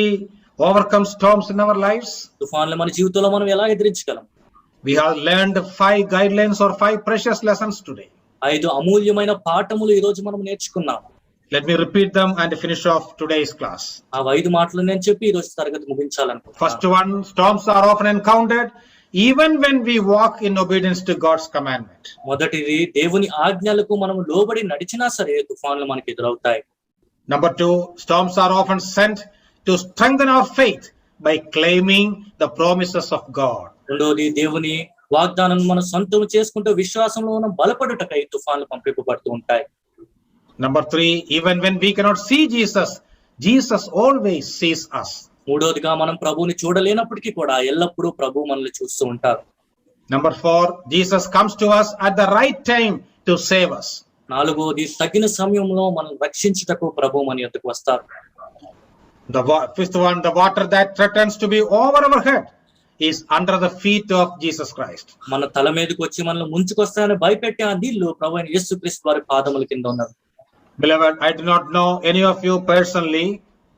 S1: overcome storms in our lives?
S2: తుఫాన్లు మన జీవితంలో మనం ఎలా ఎదిరించగలం?
S1: We have learned 5 guidelines or 5 precious lessons today.
S2: 5 అమూల్యమైన పాఠములు ఈ రోజు మనం నేర్చుకున్నాం.
S1: Let me repeat them and finish off today's class.
S2: ఆ 5 మాటలు నేను చెప్పి ఈ రోజు తరగతి ముగించాలనుకుంటున్నాను.
S1: First one, storms are often encountered even when we walk in obedience to God's commandment.
S2: మొదటిది, దేవుని ఆజ్ఞలకు మనం లోబడి నడిచినా సరే తుఫాన్లు మనకి ఎదురవుతాయి.
S1: Number 2, storms are often sent to strengthen our faith by claiming the promises of God.
S2: రెండోది, దేవుని వాగ్దానం మనం సొంతం చేసుకుంటూ విశ్వాసంలో మనం బలపడుటకై తుఫాన్లు పంపింపబడుతూ ఉంటాయి.
S1: Number 3, even when we cannot see Jesus, Jesus always sees us.
S2: మూడోదిగా, మనం ప్రభువుని చూడలేనప్పటికీ కూడా ఎల్లప్పుడూ ప్రభు మనల్ని చూస్తూ ఉంటారు.
S1: Number 4, Jesus comes to us at the right time to save us.
S2: నాలుగోది, తగిన సమయంలో మనం రక్షించుటకు ప్రభు మన యొద్దకు వస్తారు.
S1: The fifth one, the water that threatens to be over our head is under the feet of Jesus Christ.
S2: మన తల మీదకి వచ్చి మనల్ని ముంచుకొస్తాయని భయపెట్టే ఆ నీళ్లు ప్రభువైన యేసుక్రీస్తు వారి పాదముల కింద ఉన్నారు.
S1: Beloved, I do not know any of you personally,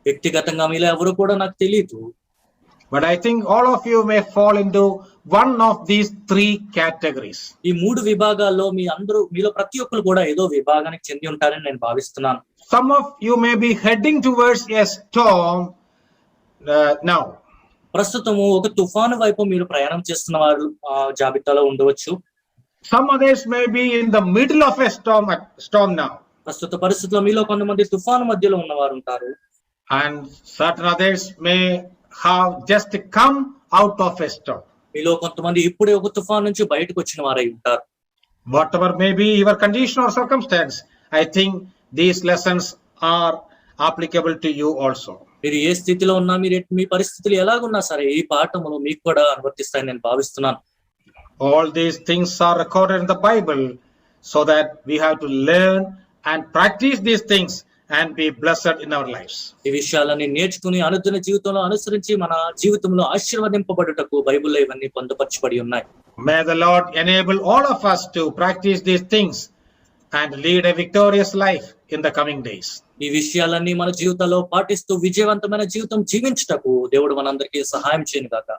S2: వ్యక్తిగతంగా మీలో ఎవరు కూడా నాకు తెలియదు,
S1: but I think all of you may fall into one of these 3 categories.
S2: ఈ 3 విభాగాల్లో మీలో ప్రతి ఒక్కరు కూడా ఏదో విభాగానికి చెంది ఉంటారని నేను భావిస్తున్నాను.
S1: Some of you may be heading towards a storm now.
S2: ప్రస్తుతము ఒక తుఫాను వైపు మీరు ప్రయాణం చేస్తున్న వారు జాబితాలో ఉండవచ్చు.
S1: Some others may be in the middle of a storm now.
S2: ప్రస్తుత పరిస్థితుల్లో మీలో కొంతమంది తుఫాను మధ్యలో ఉన్నవారు ఉంటారు.
S1: And certain others may have just come out of a storm.
S2: మీలో కొంతమంది ఇప్పుడే ఒక తుఫాను నుంచి బయటకు వచ్చిన వారై ఉంటారు.
S1: Whatever may be your condition or circumstance, I think these lessons are applicable to you also.
S2: మీరు ఏ స్థితిలో ఉన్నా, మీ పరిస్థితులు ఎలాగున్నా సరే ఈ పాఠములు మీకు కూడా అనువర్తిస్తాయని నేను భావిస్తున్నాను.
S1: All these things are recorded in the Bible so that we have to learn and practice these things and be blessed in our lives.
S2: ఈ విషయాలని నేర్చుకుని అనుదిన జీవితంలో అనుసరించి మన జీవితంలో ఆశీర్వదింపబడుటకు బైబిల్లో ఇవన్నీ పొందుపరచబడి ఉన్నాయి.
S1: May the Lord enable all of us to practice these things and lead a victorious life in the coming days.
S2: ఈ విషయాలన్నీ మన జీవితాల్లో పాటిస్తూ విజయవంతమైన జీవితం జీవించుటకు దేవుడు మనందరికీ సహాయం చేయను గాక.